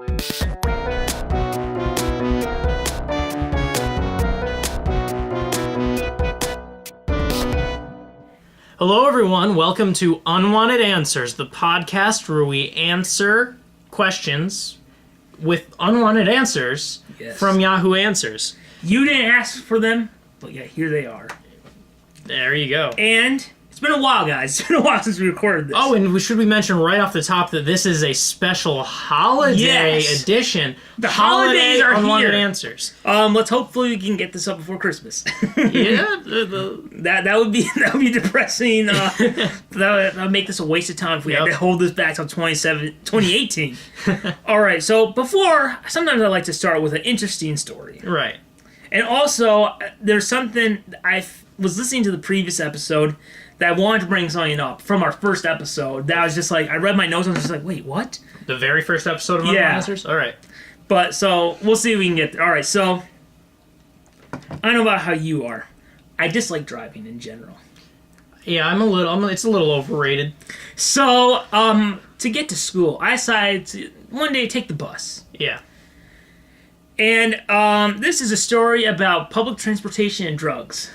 Hello everyone, welcome to Unwanted Answers, the podcast where we answer questions with unwanted answers from Yahoo Answers. You didn't ask for them, but yeah, here they are. There you go. And it's been a while, guys. It's been a while since we recorded this. Oh, and should we mention right off the top that this is a special holiday edition. The holidays are Unwanted here. Answers. Let's hopefully we can get this up before Christmas. Yeah, that would be depressing. That would make this a waste of time if we had to hold this back till 2018. All right, so sometimes I like to start with an interesting story. right. And also, there's something I was listening to the previous episode that I wanted to bring something up from our first episode. That I was just like, I read my notes and I was just like, wait, what? The very first episode of Unwanted Answers? All right. But, so, we'll see if we can get there. All right, so, I don't know about how you are. I dislike driving in general. Yeah, it's a little overrated. So, to get to school, I decided to one day take the bus. Yeah. And, this is a story about public transportation and drugs.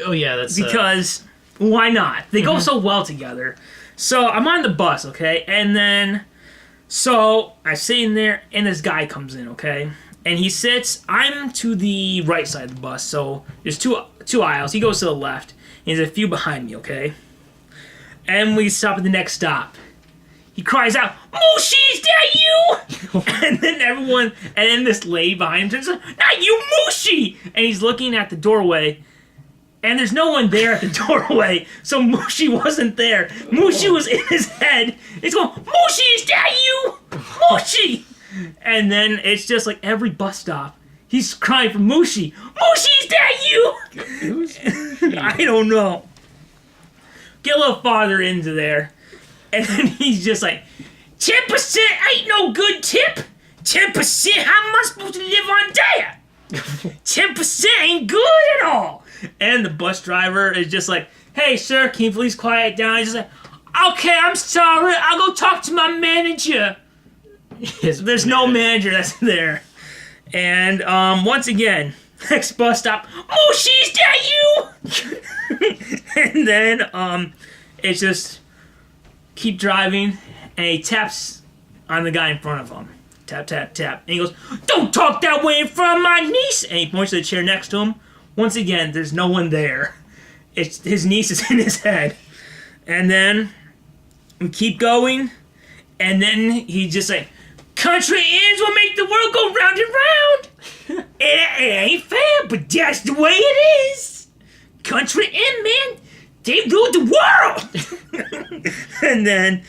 Oh, yeah, that's... Because, why not? They go so well together. So, I'm on the bus, okay? And then, so, I'm sitting there, and this guy comes in, okay? And he sits, I'm to the right side of the bus, so there's two aisles. He goes to the left, and there's a few behind me, okay? And we stop at the next stop. He cries out, "Mooshie, is that you?" And then this lady behind him turns, "Not you, Mooshie!" And he's looking at the doorway, and there's no one there at the doorway, so Mooshie wasn't there. Mooshie was in his head. He's going, "Mooshie, is that you? Mooshie!" And then it's just like every bus stop, he's crying for Mooshie. "Mooshie, is that you?" I don't know. Get a little farther into there. And then he's just like, 10% ain't no good tip. 10%, how am I supposed to live on that? 10% ain't good at all. And the bus driver is just like, "Hey, sir, can you please quiet down?" He's just like, "Okay, I'm sorry. I'll go talk to my manager." There's no manager that's there. And once again, next bus stop, "Mooshie, is that you?" And then it's just... keep driving, and he taps on the guy in front of him. Tap, tap, tap. And he goes, "Don't talk that way in front of my niece!" And he points to the chair next to him. Once again, there's no one there. His niece is in his head. And then we keep going, and then he just like, "Country ends will make the world go round and round. It ain't fair, but that's the way it is. Country end, man. They ruled the world." And then,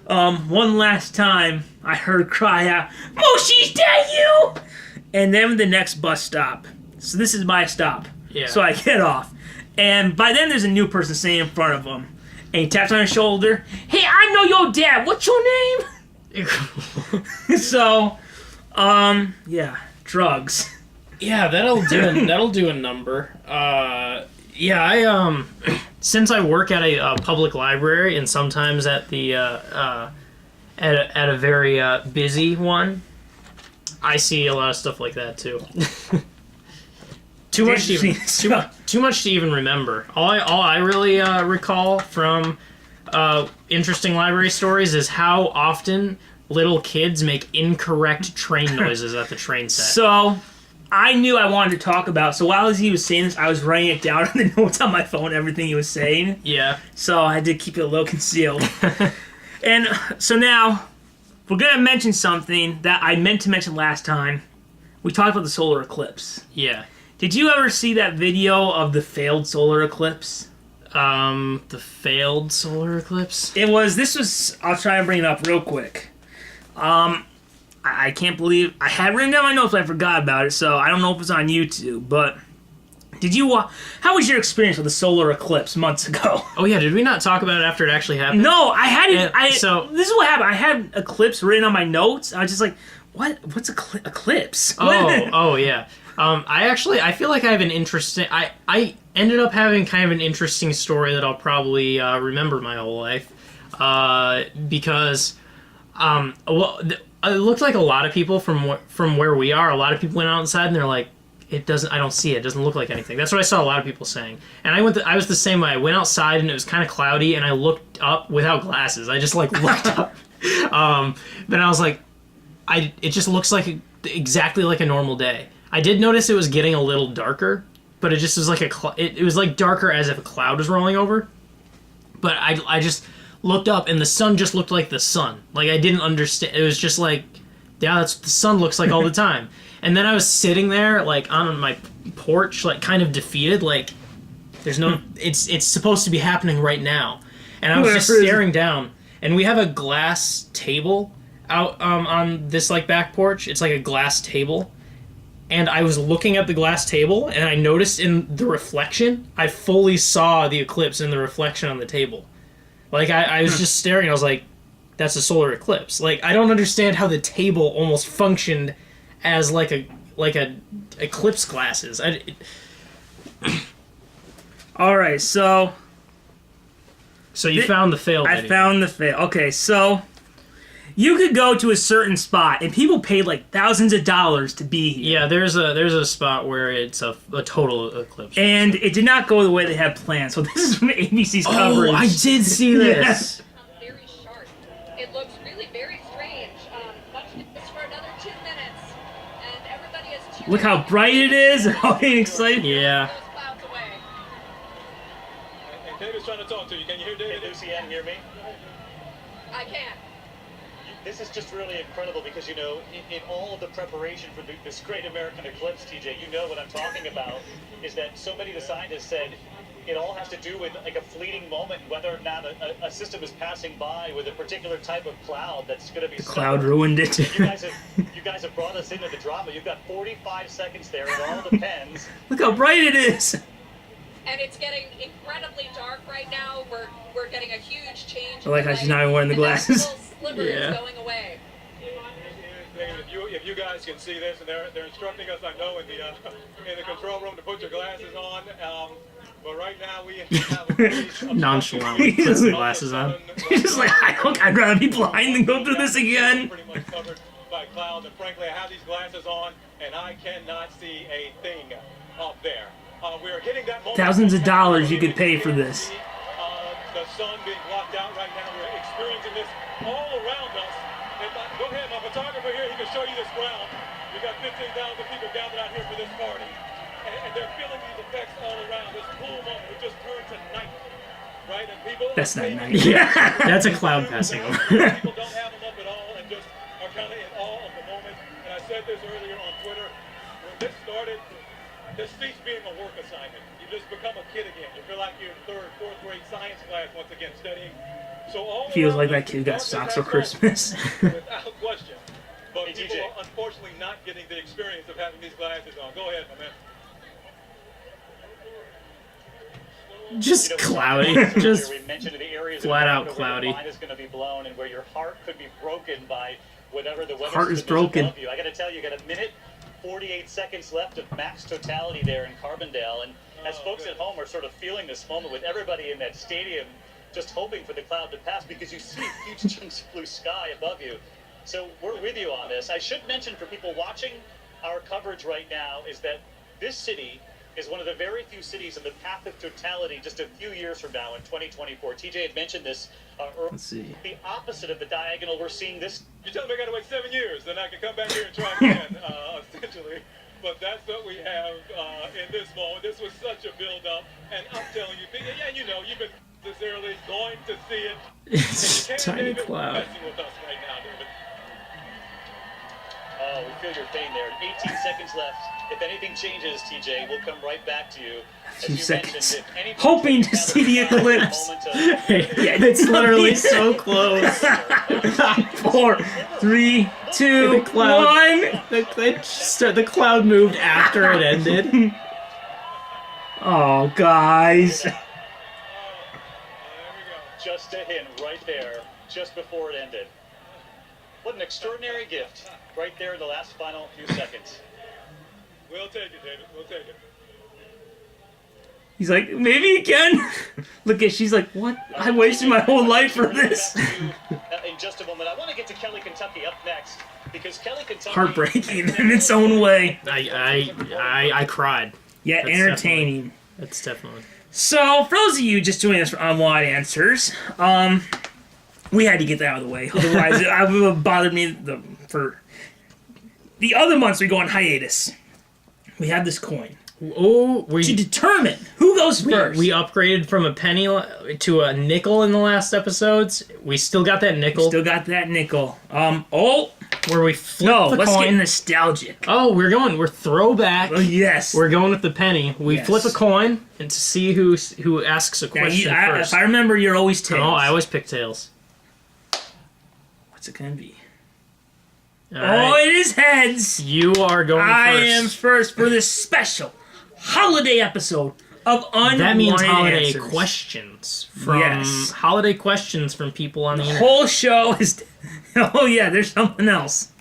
one last time, I heard a cry out, "Mooshie, is that you?" And then the next bus stop. So this is my stop. Yeah. So So I get off. And by then there's a new person sitting in front of him. And he taps on his shoulder. "Hey, I know your dad. What's your name?" So, yeah, drugs. Yeah, that'll do a number. Yeah, I since I work at a public library and sometimes at the at a very busy one, I see a lot of stuff like that too. Too much to even remember. All I really recall from interesting library stories is how often little kids make incorrect train noises at the train set. So, I knew I wanted to talk about, so while he was saying this, I was writing it down in the notes on my phone, everything he was saying. Yeah. So I had to keep it a little concealed. And so now, we're going to mention something that I meant to mention last time. We talked about the solar eclipse. Yeah. Did you ever see that video of the failed solar eclipse? The failed solar eclipse? I'll try and bring it up real quick. I can't believe I had written down my notes, but I forgot about it. So I don't know if it's on YouTube. But how was your experience with the solar eclipse months ago? Oh yeah, did we not talk about it after it actually happened? No, I hadn't. So this is what happened. I had eclipse written on my notes. I was just like, "What? What's eclipse?" Oh yeah. I feel like I have an interesting. I ended up having kind of an interesting story that I'll probably remember my whole life, because it looked like a lot of people from where we are. A lot of people went outside and they're like, it doesn't. I don't see it. It doesn't look like anything. That's what I saw a lot of people saying. And I was the same way. I went outside and it was kind of cloudy, and I looked up without glasses. I just like looked up. But I was like, it just looks like exactly like a normal day. I did notice it was getting a little darker, but it just was like it was like darker as if a cloud was rolling over. But I just looked up and the sun just looked like the sun. Like I didn't understand. It was just like, yeah, that's what the sun looks like all the time. And then I was sitting there like on my porch, like kind of defeated, like there's no. It's supposed to be happening right now, and I was just staring down. And we have a glass table out on this like back porch. It's like a glass table. And I was looking at the glass table, and I noticed in the reflection, I fully saw the eclipse in the reflection on the table. Like, I was just staring, I was like, that's a solar eclipse. Like, I don't understand how the table almost functioned as, like a eclipse glasses. Alright, so... So you found the fail video. I found the fail. Okay, so... You could go to a certain spot, and people paid like thousands of dollars to be here. Yeah, there's a spot where it's a total eclipse. And it did not go the way they had planned. So this is from ABC's coverage. Oh, I did see this. Very sharp. It looks really very strange. Watch this for another 2 minutes, and everybody is. Look how bright it is. They're all getting excited. Yeah. Those clouds away. And David's trying to talk to you. Can you hear David? Hey, Lucy Ann, hear me? I can. This is just really incredible because, you know, in all of the preparation for this great American eclipse, TJ, you know what I'm talking about, is that so many of the scientists said it all has to do with like a fleeting moment, whether or not a system is passing by with a particular type of cloud that's going to be... The cloud ruined it. you guys have brought us into the drama. You've got 45 seconds there. It all depends. Look how bright it is. And it's getting incredibly dark right now. We're getting a huge change. I like how she's not even wearing the glasses. Sliver is going away. If you guys can see this, and they're instructing us, I know, in the control room to put your glasses on. But right now we have nonchalant. Puts the glasses on. He's just like, I'd rather be blind than go through this again. Pretty much covered by clouds, and frankly, I have these glasses on, and I cannot see a thing up there. We're hitting that moment. Thousands of dollars you could pay for this. The sun being blocked out right now. We're experiencing this all around us. Go ahead, my photographer here, he can show you this ground. We've got 15,000 people gathered out here for this party. And they're feeling these effects all around. This cool moment, we just turned to night. Right? And people... That's not night. Yeah, that's a cloud passing over. People don't have them up at all and just are kind of in awe of the moment. And I said this earlier on Twitter. When this started, this ceased being a work assignment. You just become a kid again. You feel like you're in third, fourth grade science class once again studying. So all Feels like that kid got socks for Christmas. Without question. But Hey, people TJ. are unfortunately not getting the experience of having these glasses on. Go ahead, my man. Just cloudy. Just we mentioned the areas flat out where cloudy. your mind is going to be blown and where your heart could be broken by whatever the weather Heart is system broken. above you. I got to tell you, you got a minute 48 seconds left of max totality there in Carbondale, and as folks at home are sort of feeling this moment with everybody in that stadium just hoping for the cloud to pass because you see huge chunks of blue sky above you. So we're with you on this. I should mention for people watching our coverage right now is that this city is one of the very few cities in the path of totality just a few years from now in 2024. TJ had mentioned this earlier. let's see. The opposite of the diagonal, we're seeing this. You tell me I got to wait 7 years, then I can come back here and try again, essentially. But that's what we have in this moment. This was such a build-up, and I'm telling you, yeah, you know, you've been necessarily going to see it. It's And you a can't, tiny David, cloud. messing with us right now, David. Oh, we feel your pain there. 18 seconds left. If anything changes, TJ, we'll come right back to you. Few As you seconds. mentioned, if anything Hoping to changes, see the now is eclipse. moment of- It's literally so close. 4, 3, 2, The cloud. 1. The cloud moved after it ended. Oh, guys. There we go. Just a hint right there, just before it ended. What an extraordinary gift, right there in the last final few seconds. We'll take it, David. We'll take it. He's like, maybe again. Look at, she's like, what? I wasted my whole life for this. In just a moment, I want to get to Kelly, Kentucky up next because Kelly, Kentucky. Heartbreaking in its own way. I cried. Yeah, That's entertaining. That's definitely. So, for those of you just joining us for Unwanted Answers, we had to get that out of the way. Otherwise, it would have bothered me for the other months we go on hiatus. We have this coin. Oh, To determine who goes first. We upgraded from a penny to a nickel in the last episodes. We still got that nickel. Still got that nickel. Where we flip the let's coin. get nostalgic. Oh, we're throwback. Oh, yes. We're going with the penny. We flip a coin and to see who asks a question first. If I remember, you're always tails. Oh, I always pick tails. What's it gonna be? All right. Oh, it is heads. You are going first. I am first for this special holiday episode of Unwanted That means holiday Answers. questions from Yes. holiday questions from people on the The internet. whole show is. Oh yeah, there's something else.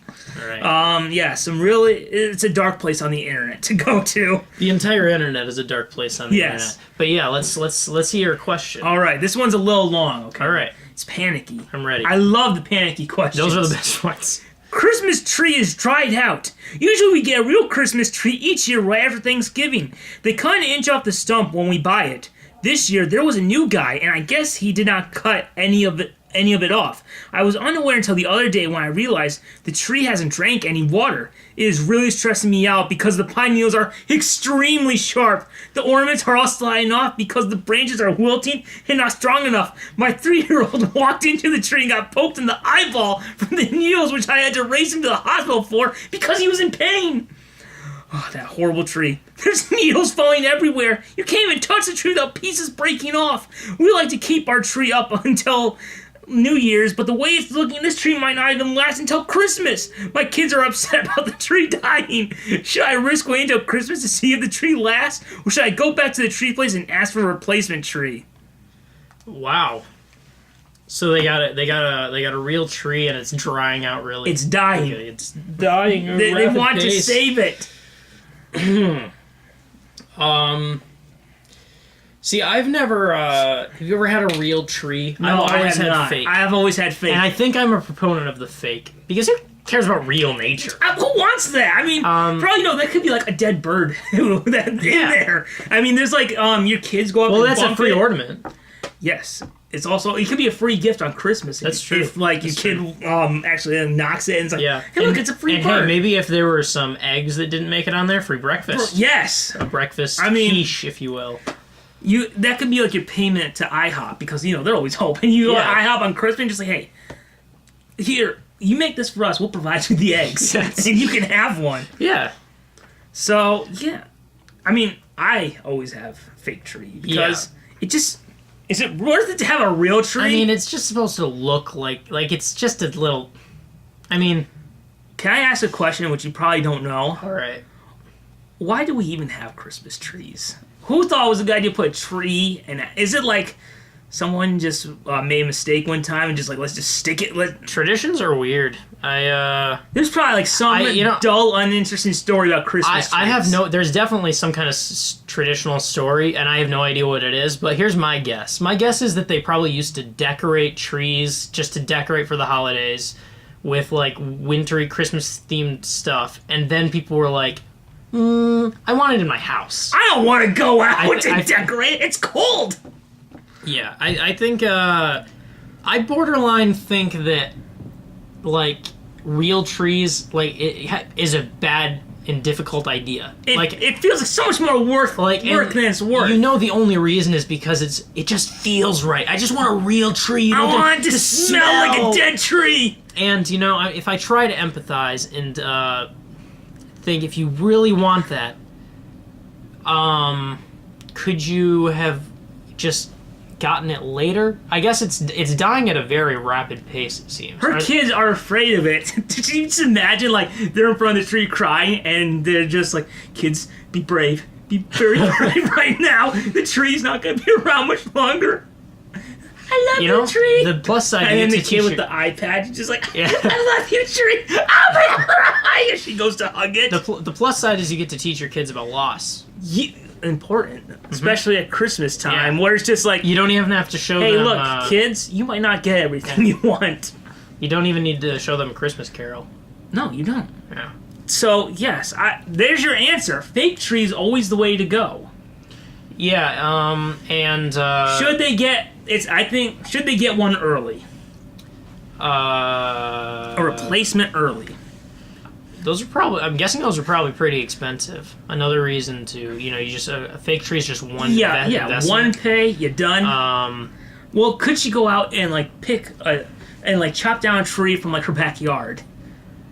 All right. It's a dark place on the internet to go to. The entire internet is a dark place on the Yes. internet. But yeah, let's hear a question. All right, this one's a little long. Okay. All right. It's panicky. I'm ready. I love the panicky questions. Those are the best ones. Christmas tree is dried out. Usually we get a real Christmas tree each year right after Thanksgiving. They kind of inch off the stump when we buy it. This year there was a new guy, and I guess he did not cut any of it off. I was unaware until the other day when I realized the tree hasn't drank any water. It is really stressing me out because the pine needles are extremely sharp. The ornaments are all sliding off because the branches are wilting and not strong enough. My 3-year-old walked into the tree and got poked in the eyeball from the needles, which I had to race him to the hospital for because he was in pain. Oh, that horrible tree. There's needles falling everywhere. You can't even touch the tree without pieces breaking off. We like to keep our tree up until New Year's, but the way it's looking, this tree might not even last until Christmas. My kids are upset about the tree dying. Should I risk waiting until Christmas to see if the tree lasts, or should I go back to the tree place and ask for a replacement tree? Wow. So they got a real tree and it's drying out really. It's dying. Okay, it's dying. at a They rapid want to pace. save it. See, I've never. Have you ever had a real tree? No, I've always had not. fake. I have always had fake. And I think I'm a proponent of the fake because who cares about real nature? Who wants that? I mean, probably that could be like a dead bird that's in there. I mean, there's like your kids go up. Well, and that's a bump free it. ornament. Yes, it could be a free gift on Christmas. That's true. If like your kid actually knocks it and it's like, Yeah. hey, look, it's a free and bird. hey, maybe if there were some eggs that didn't make it on there, free breakfast. Yes, A breakfast quiche, if you will. that could be like your payment to IHOP because they're always hoping you go to Yeah. IHOP on Christmas and just like, hey, here, you make this for us, we'll provide you the eggs, Yes. and you can have one. Yeah. So yeah, I mean, I always have fake tree because it just. Is it worth it to have a real tree? I mean, it's just supposed to look like it's just a little. I mean, can I ask a question which you probably don't know? all right. Why do we even have Christmas trees? Who thought it was a good idea to put a tree in it? Is it like someone just made a mistake one time and just like, let's just stick it? Traditions are weird. There's probably like some dull, uninteresting story about Christmas trees. I have no. There's definitely some kind of traditional story, and I have no idea what it is. But here's my guess. My guess is that they probably used to decorate trees just to decorate for the holidays with like wintry Christmas themed stuff, and then people were like, "I want it in my house." I don't want to go out to I- decorate. It's cold. Yeah, I think I borderline think that like real trees is a bad and difficult idea. It feels like so much more work than it's worth. The only reason is because it just feels right. I just want a real tree. I want it to smell like a dead tree. And if I try to empathize and think if you really want that, could you have just gotten it later? I guess it's dying at a very rapid pace, it seems. Her kids are afraid of it. Did you just imagine, like, they're in front of the tree crying, and they're just like, kids, be brave. Be very brave right now. The tree's not going to be around much longer. I love you, tree. The plus side, and then the to kid teach with the iPad, just like, I love you, tree. Oh my God! She goes to hug it. The plus side is you get to teach your kids about loss. important, especially at Christmas time, where it's just like, You don't even have to show hey, them. look, kids, you might not get everything you want. You don't even need to show them Christmas Carol. No, you don't. Yeah. So yes, there's your answer. Fake tree is always the way to go. Yeah. And Should they get? Should they get one early? A replacement early. Those are probably. I'm guessing those are probably pretty expensive. Another reason to, you just a fake tree is just one. Investment. One pay, you're done. Well, could she go out and like pick and like chop down a tree from like her backyard?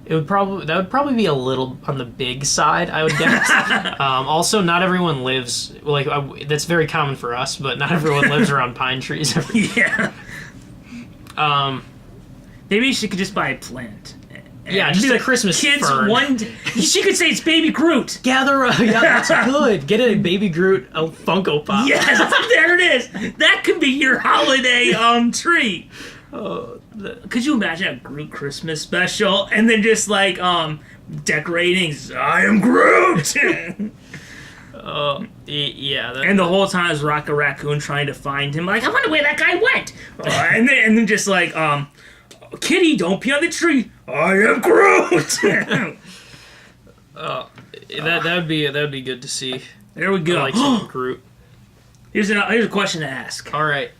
That would probably be a little on the big side, I would guess. Also, not everyone lives that's very common for us, but not everyone lives around pine trees. Yeah. Maybe she could just buy a plant. Yeah, just a Christmas kids. fern. She could say it's Baby Groot. Gather. Yeah, that's good. Get a Baby Groot, a Funko Pop. Yes, there it is. That could be your holiday tree. Could you imagine a Groot Christmas special and then just like decorating? I am Groot. Yeah. And the whole time is Rocket Raccoon trying to find him. Like, I wonder where that guy went. And then just like Kitty, don't pee on the tree. I am Groot. That'd be good to see. There we go. I like some Groot. Here's a question to ask. All right.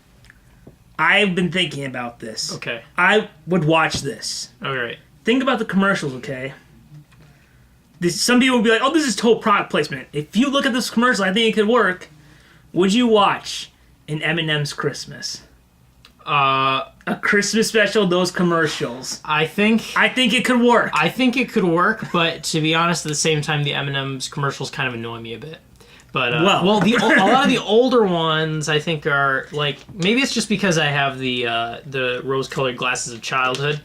I've been thinking about this. Okay. I would watch this. All right. Think about the commercials, okay? Some people would be like, oh, this is total product placement. If you look at this commercial, I think it could work. Would you watch an Eminem's Christmas? A Christmas special, those commercials. I think it could work. I think it could work, but to be honest, at the same time, the M&M's commercials kind of annoy me a bit. But a lot of the older ones, I think, are like, maybe it's just because I have the rose-colored glasses of childhood.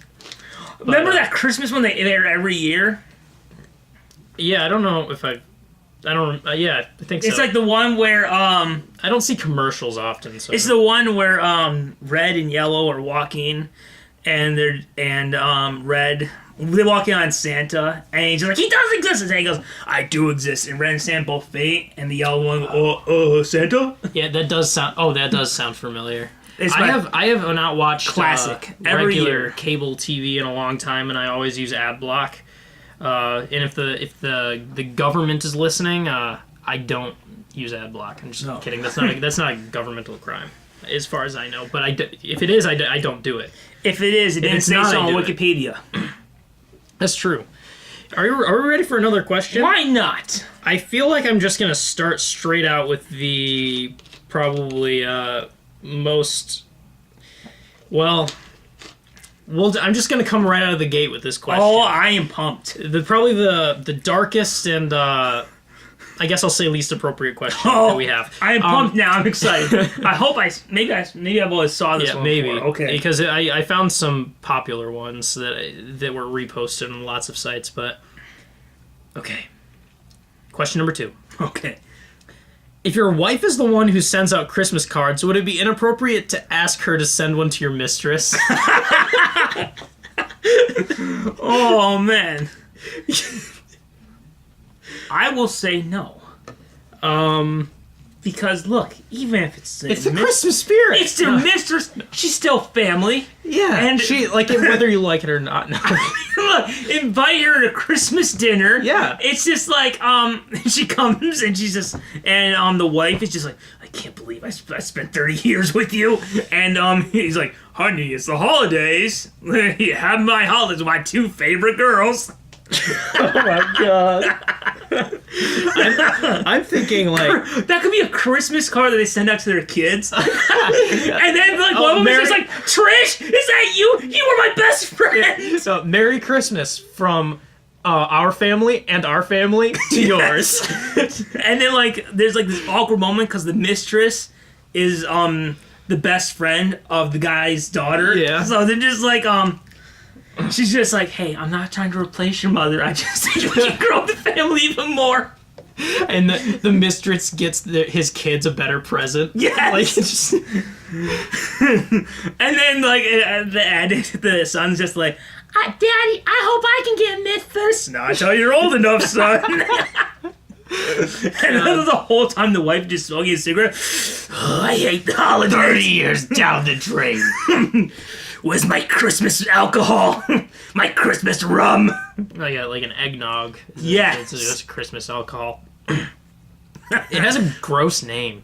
But, remember that Christmas one they air every year? Yeah, I don't know if I think so. It's like the one where I don't see commercials often. So it's the one where Red and Yellow are walking, and Red, they're walking on Santa, and he's just like, he does exist, and he goes, I do exist, and Red and Santa both faint, and the yellow one, Santa? Yeah, that does sound familiar. I have not watched classic every regular year cable TV in a long time, and I always use ad block. And if the government is listening, I don't use ad block. I'm just kidding. That's not a governmental crime, as far as I know. But if it is, I don't do it. If it is, it didn't say so on Wikipedia. That's true. Are we ready for another question? Why not? I feel like I'm just gonna start straight out with the probably most I'm just going to come right out of the gate with this question. Oh, I am pumped. Probably the darkest and, I guess I'll say least appropriate question that we have. I am pumped now. I'm excited. I hope maybe I've always saw this one maybe. before. Okay. Because I found some popular ones that were reposted on lots of sites, but... Okay. Question number 2. Okay. If your wife is the one who sends out Christmas cards, would it be inappropriate to ask her to send one to your mistress? Oh, man. I will say no. Because, look, even if it's the Christmas spirit. It's their mistress. She's still family. Yeah. And she, whether you like it or not. No. Look, invite her to Christmas dinner. Yeah. It's just like, she comes and she's just, and the wife is just like, I can't believe I spent 30 years with you. And he's like, honey, it's the holidays. You have my holidays with my 2 favorite girls. Oh my god. I'm thinking that could be a Christmas card that they send out to their kids. And then one of them is just like, Trish, is that you? You were my best friend. So Merry Christmas from our family and our family to yours. And then there's this awkward moment because the mistress is the best friend of the guy's daughter. Yeah. So they're just like she's just like, hey, I'm not trying to replace your mother. I just think we can grow the family even more. And the mistress gets his kids a better present. Yes. And then the son's just like, Daddy, I hope I can get mistress. Not until you're old enough, son. And then the whole time the wife just smoking a cigarette. Oh, I hate the holidays. 30 years down the drain. Where's my Christmas alcohol? My Christmas rum. I got like an eggnog. Yes. It's Christmas alcohol. It has a gross name.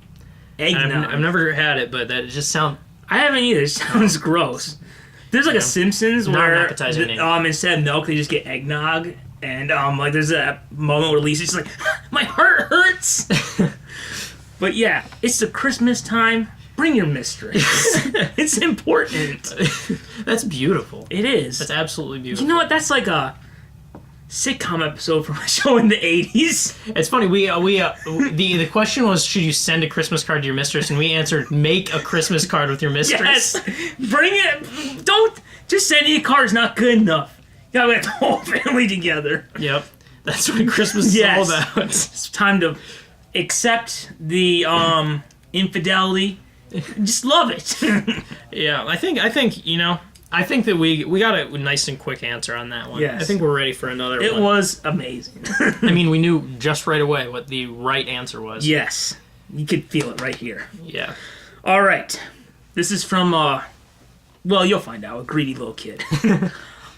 Eggnog. I've never had it, but that just sounds... I haven't either. It sounds gross. There's like a Simpsons Not an where appetizing name. instead of milk they just get eggnog, and like there's a moment where Lisa's just like, my heart hurts. But yeah, it's the Christmas time. Bring your mistress. It's important. That's beautiful. It is. That's absolutely beautiful. You know what? That's like a sitcom episode from a show in the 80s. It's funny. The question was, should you send a Christmas card to your mistress? And we answered, make a Christmas card with your mistress. Yes. Bring it. Don't just send you a card. It's not good enough. You gotta get the whole family together. Yep. That's what Christmas is all about. It's time to accept the infidelity. Just love it. Yeah, I think that we got a nice and quick answer on that one. Yes. I think we're ready for another one. It was amazing. I mean, we knew just right away what the right answer was. Yes. You could feel it right here. Yeah. All right. This is from, well, you'll find out, a greedy little kid.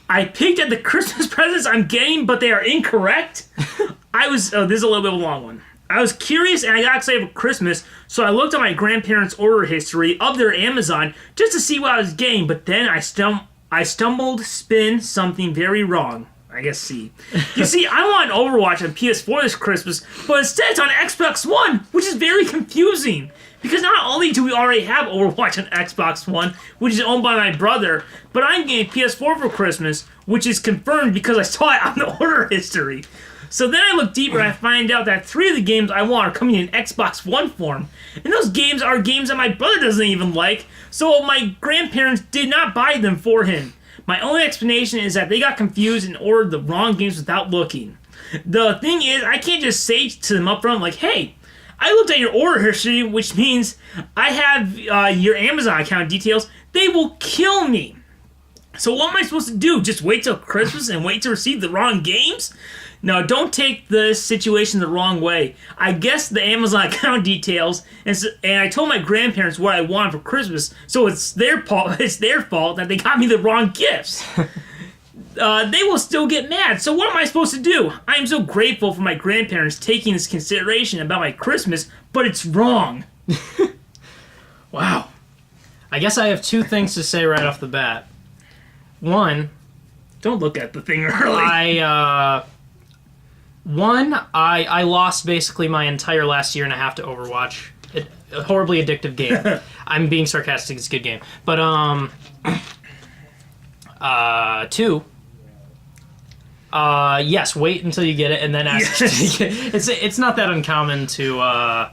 I peeked at the Christmas presents I'm getting, but they are incorrect. This is a little bit of a long one. I was curious and I got excited for Christmas, so I looked at my grandparents' order history of their Amazon just to see what I was getting, but then I stumbled spin something very wrong. I guess C. You see, I want Overwatch on PS4 this Christmas, but instead it's on Xbox One, which is very confusing. Because not only do we already have Overwatch on Xbox One, which is owned by my brother, but I'm getting PS4 for Christmas, which is confirmed because I saw it on the order history. So then I look deeper and I find out that 3 of the games I want are coming in Xbox One form. And those games are games that my brother doesn't even like, so my grandparents did not buy them for him. My only explanation is that they got confused and ordered the wrong games without looking. The thing is, I can't just say to them up front, like, hey, I looked at your order history, which means I have your Amazon account details. They will kill me. So what am I supposed to do? Just wait till Christmas and wait to receive the wrong games? No, don't take the situation the wrong way. I guessed the Amazon account details, and I told my grandparents what I wanted for Christmas, so it's their fault that they got me the wrong gifts. They will still get mad, so what am I supposed to do? I am so grateful for my grandparents taking this consideration about my Christmas, but it's wrong. Wow. I guess I have 2 things to say right off the bat. One, don't look at the thing early. I lost basically my entire last year and a half to Overwatch. A horribly addictive game. I'm being sarcastic, it's a good game. But, 2, yes, wait until you get it and then ask. Yes. It's not that uncommon to,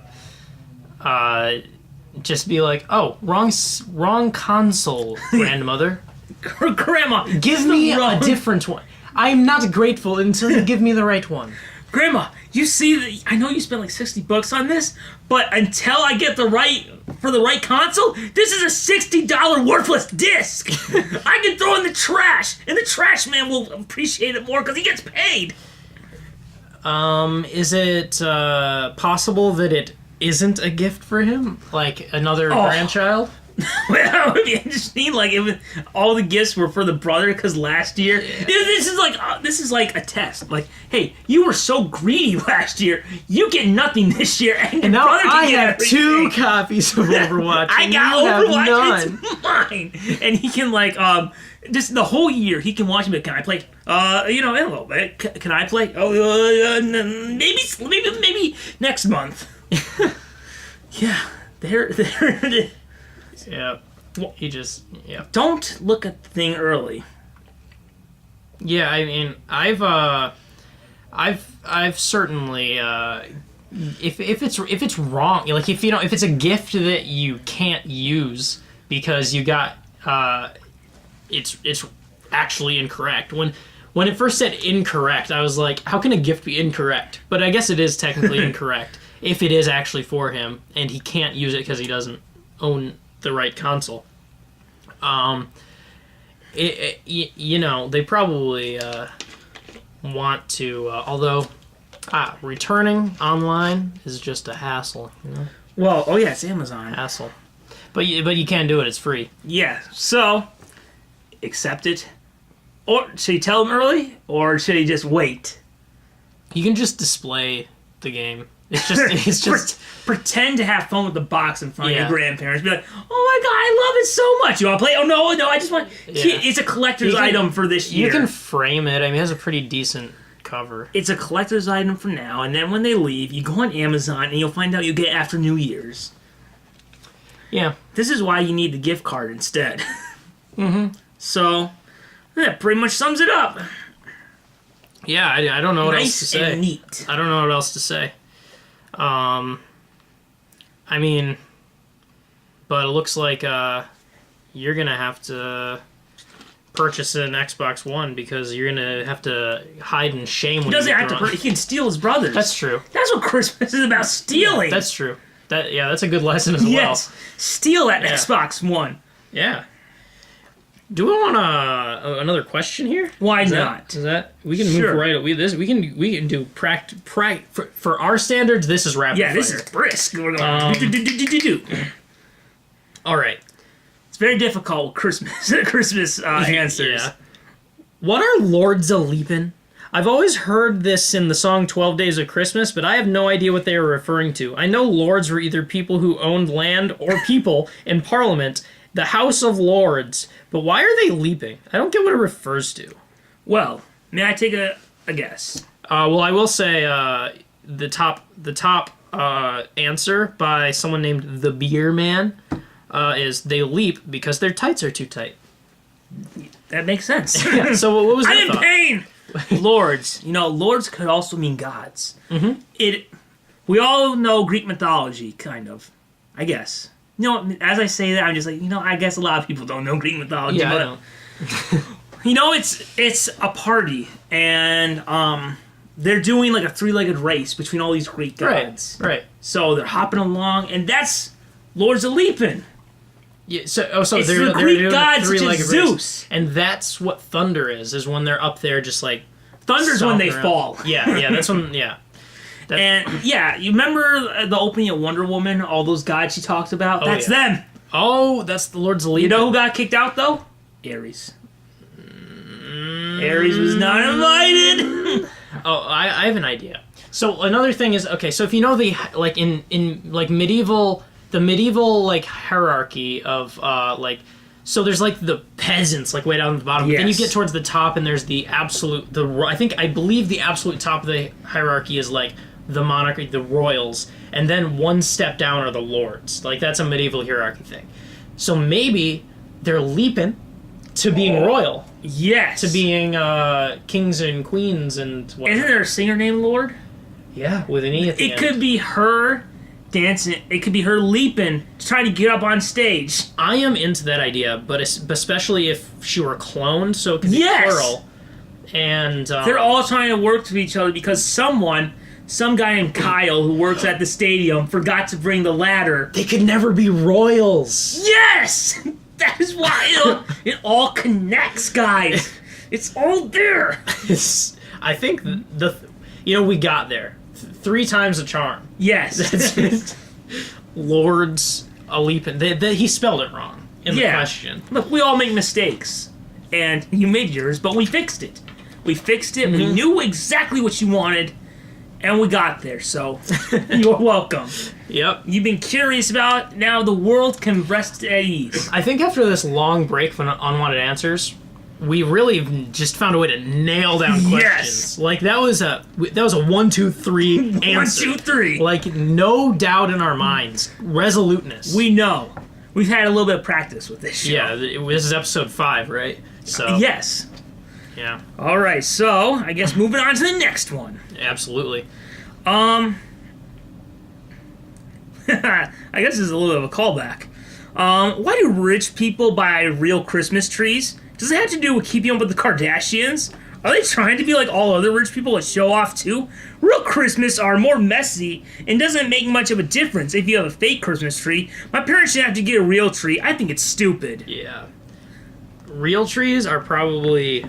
just be like, oh, wrong console, grandmother. Grandma, Give me a different one. I'm not grateful until you give me the right one. Grandma, you see, I know you spent like $60 on this, but until I get the right console, this is a $60 worthless disc. I can throw it in the trash, and the trash man will appreciate it more because he gets paid. Is it possible that it isn't a gift for him? Like another grandchild? Well, that would be interesting. Like if all the gifts were for the brother, because last year this is like a test. Like, hey, you were so greedy last year, you get nothing this year, and your now brother can I get have everything. 2 copies of Overwatch. I and got you Overwatch. have none. It's mine, and he can like just the whole year he can watch me. Can I play? In a little bit. Can I play? Maybe next month. Yeah, there it is. Yeah. He just, yeah. Don't look at the thing early. Yeah, I mean, I've certainly, if it's wrong, like if it's a gift that you can't use because you got, it's actually incorrect. When it first said incorrect, I was like, how can a gift be incorrect? But I guess it is technically incorrect if it is actually for him and he can't use it because he doesn't own the right console. They probably want to, although Returning online is just a hassle. You know? Well, oh yeah, it's Amazon. Hassle. But you can't do it. It's free. Yeah, so accept it. Or should you tell them early, or should you just wait? You can just display the game. It's just pretend to have fun with the box in front of Yeah. your grandparents. Be like, oh my god, I love it so much. You want to play? Oh no, I just want. Yeah. It's a collector's item for this year. You can frame it. I mean, it has a pretty decent cover. It's a collector's item for now, and then when they leave, you go on Amazon and you'll find out you get it after New Year's. Yeah. This is why you need the gift card instead. So, that pretty much sums it up. Yeah, I don't know what else Nice to say. and neat. I don't know what else to say. I mean, but it looks like you're gonna have to purchase an Xbox One because you're gonna have to hide in shame. He doesn't have to. He can steal his brothers. That's true. That's what Christmas is about, stealing. That's true. That's a good lesson as yes. well. Steal that Yeah. Xbox One. Yeah. Do we want another question here? Why Is not? We can move Sure. right. We can do for our standards. This is rapid Yeah, fire. this is brisk. We're going do. All right. It's very difficult with Christmas answers. Yeah. What are Lords a Leapin'? I've always heard this in the song 12 Days of Christmas, but I have no idea what they are referring to. I know lords were either people who owned land or people in Parliament, the House of Lords, but why are they leaping? I don't get what it refers to. Well, may I take a guess? Well, I will say the top answer by someone named the Beer Man is they leap because their tights are too tight. That makes sense. Yeah, so what was I'm your in thought? pain! Lords. You know, lords could also mean gods. Mm-hmm. We all know Greek mythology, kind of. I guess. You know, as I say that, I'm just like, I guess a lot of people don't know Greek mythology. Yeah, but, I know. It's a party, and they're doing like a three-legged race between all these Greek gods. Right. So they're hopping along, and that's Lords of Leaping. Yeah, so It's they're the Greek doing gods, such as three-legged race. Zeus. And that's what thunder is when they're up there just like Thunder's when they stomping around. fall. Yeah, that's when, yeah. And yeah, you remember the opening of Wonder Woman, all those gods she talked about? Oh, That's yeah. them. Oh, that's the Lords of Leaping. You know who got kicked out, though? Ares. Ares was not invited. Oh, I have an idea. So another thing is, okay, so if you know the, like, in like, the medieval, like, hierarchy of, like, so there's, like, the peasants, like, way down at the bottom. But then you Yes. get towards the top, and there's the absolute, I believe the absolute top of the hierarchy is, like, the monarchy, the royals, and then one step down are the lords. Like, that's a medieval hierarchy thing. So maybe they're leaping to being royal, Yes. to being kings and queens and whatnot. Isn't there a singer named Lord? Yeah, with an E at the It end. could be her dancing. It could be her leaping to try to get up on stage. I am into that idea, but especially if she were cloned, so it could be Yes! plural. And They're all trying to work with each other because some guy named Kyle who works at the stadium forgot to bring the ladder. they could never be royals. Yes! That is why it all connects, guys. It's all there. I think we got there. 3 times the charm. Yes. Lords a leaping. He spelled it wrong in the question. Look, we all make mistakes. And you made yours, but we fixed it. We knew exactly what you wanted, and we got there. So, you're welcome. Yep. You've been curious about it, now the world can rest at ease. I think after this long break from Unwanted Answers, we really just found a way to nail down questions. Yes. Like that was a 1, 2, 3 answer. 1, 2, 3. Like no doubt in our minds, resoluteness. We know. We've had a little bit of practice with this show. Yeah, this is episode 5, right? So Yes. yeah, All right, so I guess moving on to the next one. absolutely. I guess this is a little bit of a callback. Why do rich people buy real Christmas trees? Does it have to do with keeping up with the Kardashians? Are they trying to be like all other rich people and show off too? Real Christmas are more messy and doesn't make much of a difference if you have a fake Christmas tree. My parents should have to get a real tree. I think it's stupid. Yeah. Real trees are probably...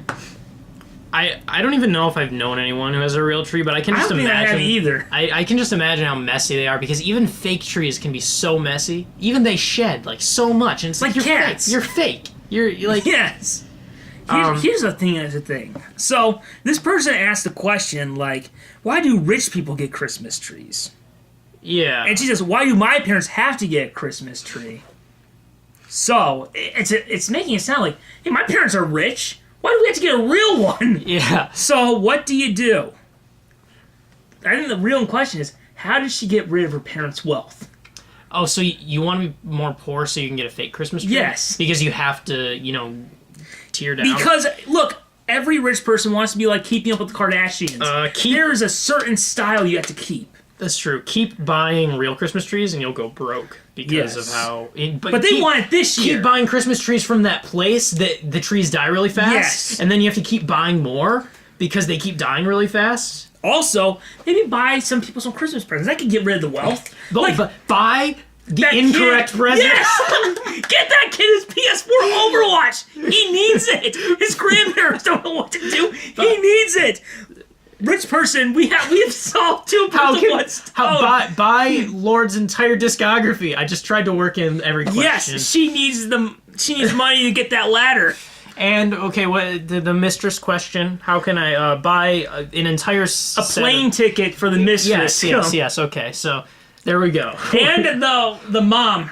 I don't even know if I've known anyone who has a real tree, but I can just don't think I imagine have either. I can just imagine how messy they are, because even fake trees can be so messy. Even they shed like so much, and it's Like you're cats. Fake. You're fake. You're like Yes. Here's the thing. That's the thing. So this person asked a question like, "Why do rich people get Christmas trees?" yeah. And she says, "Why do my parents have to get a Christmas tree?" So it's making it sound like, "Hey, my parents are rich. Why do we have to get a real one?" Yeah. So what do you do? I think the real question is, how did she get rid of her parents' wealth? Oh, so you want to be more poor so you can get a fake Christmas tree? Yes. Because you have to, tear down. Because look, every rich person wants to be like keeping up with the Kardashians. There is a certain style you have to keep. That's true. Keep buying real Christmas trees and you'll go broke because of how... But they want it this year. Keep buying Christmas trees from that place that the trees die really fast. Yes. And then you have to keep buying more because they keep dying really fast. Also, maybe buy some people some Christmas presents. That could get rid of the wealth. But buy the That incorrect kid, present. Yes! Get that kid his PS4 Overwatch! He needs it! His grandparents don't know what to do. He needs it! Rich person, we've solved two problems. Buy Lord's entire discography. I just tried to work in every question. Yes, she needs money to get that ladder. And okay, what the mistress question? How can I buy an entire plane ticket for the mistress? Yes. Okay, so there we go. And the mom,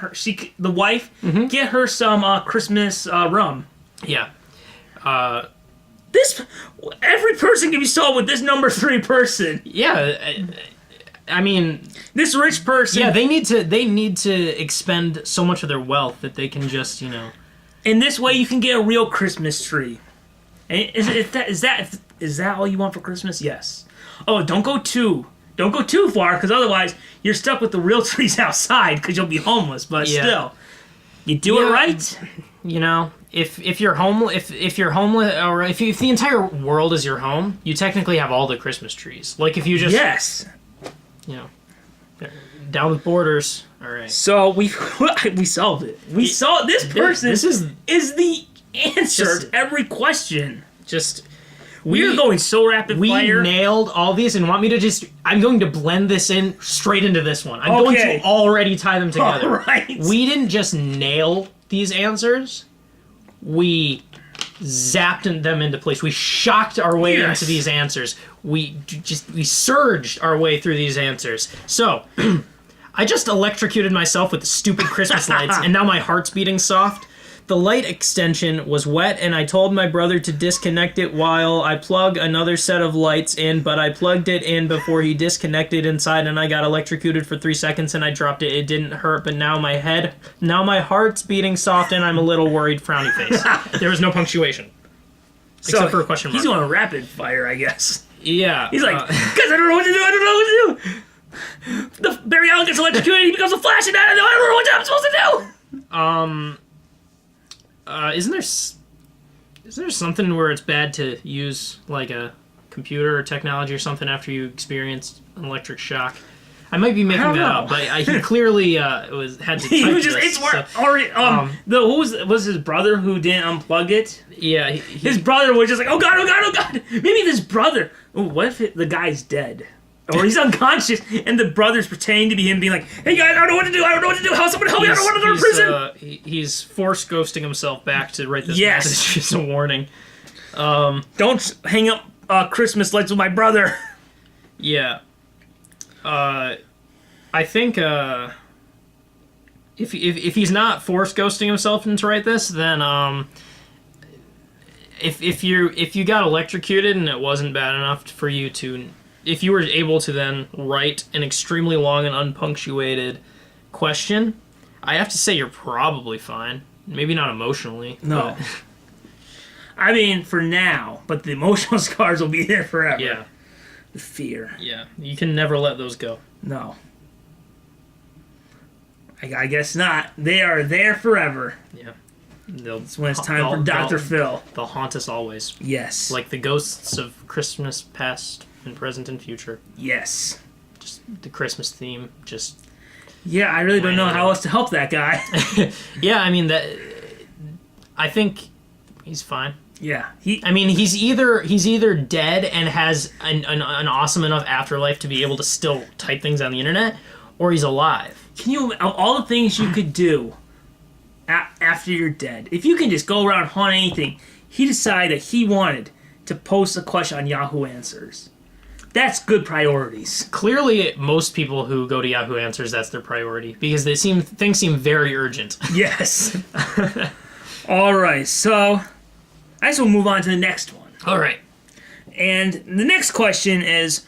the wife, get her some Christmas rum. Yeah. Every person can be sold with this number 3 person. Yeah. I mean, this rich person. Yeah, they need to expend so much of their wealth that they can just In this way, you can get a real Christmas tree. And is that all you want for Christmas? Yes. Oh, don't go too far, because otherwise you're stuck with the real trees outside because you'll be homeless. But still, you do it right. If you're homeless, or if the entire world is your home, you technically have all the Christmas trees. Like if you just down with borders. All right. So we solved it. We solved this person. This is the answer to every question. We are going so rapid fire. We nailed all these, and want me to I'm going to blend this in straight into this one. I'm going to already tie them together. All right. We didn't just nail these answers. We zapped them into place. We shocked our way into these answers. We surged our way through these answers. So, I just electrocuted myself with the stupid Christmas lights, and now my heart's beating soft. The light extension was wet, and I told my brother to disconnect it while I plug another set of lights in, but I plugged it in before he disconnected inside, and I got electrocuted for 3 seconds, and I dropped it. It didn't hurt, but now my heart's beating soft, and I'm a little worried, frowny face. There was no punctuation. Except for a question mark. He's going rapid fire, I guess. Yeah. He's like, guys, I don't know what to do, I don't know what to do. Barry Allen gets electrocuted, he becomes a Flash, and I don't know what I'm supposed to do. Is there something where it's bad to use like a computer or technology or something after you experienced an electric shock? I might be making that up, but he clearly had to type this. Was his brother who didn't unplug it? Yeah, his brother was just like, oh god. Maybe this brother. Oh, what if the guy's dead? Or he's unconscious, and the brother's pretending to be him, being like, "Hey guys, I don't know what to do. How someone help me? I don't want to go to prison." He's force ghosting himself back to write this message as a warning. Don't hang up Christmas lights with my brother. Yeah. I think if he's not force ghosting himself to write this, then if you got electrocuted and it wasn't bad enough for you to. If you were able to then write an extremely long and unpunctuated question, I have to say you're probably fine. Maybe not emotionally. No. But... I mean, for now, but the emotional scars will be there forever. Yeah. The fear. Yeah. You can never let those go. No. I guess not. They are there forever. Yeah. That's when it's time for Dr. Phil. They'll haunt us always. Yes. Like the ghosts of Christmas past and present and future. Yes. Just the Christmas theme. Yeah, I really don't know how else to help that guy. Yeah, I mean I think he's fine. Yeah, I mean, he's either dead and has an awesome enough afterlife to be able to still type things on the internet, or he's alive. Can you, of all the things you could do after you're dead, if you can just go around haunt anything, he decided that he wanted to post a question on Yahoo Answers. That's good priorities. Clearly, most people who go to Yahoo Answers, that's their priority, because things seem very urgent. Yes. All right, so I guess we'll move on to the next one. All right. And the next question is,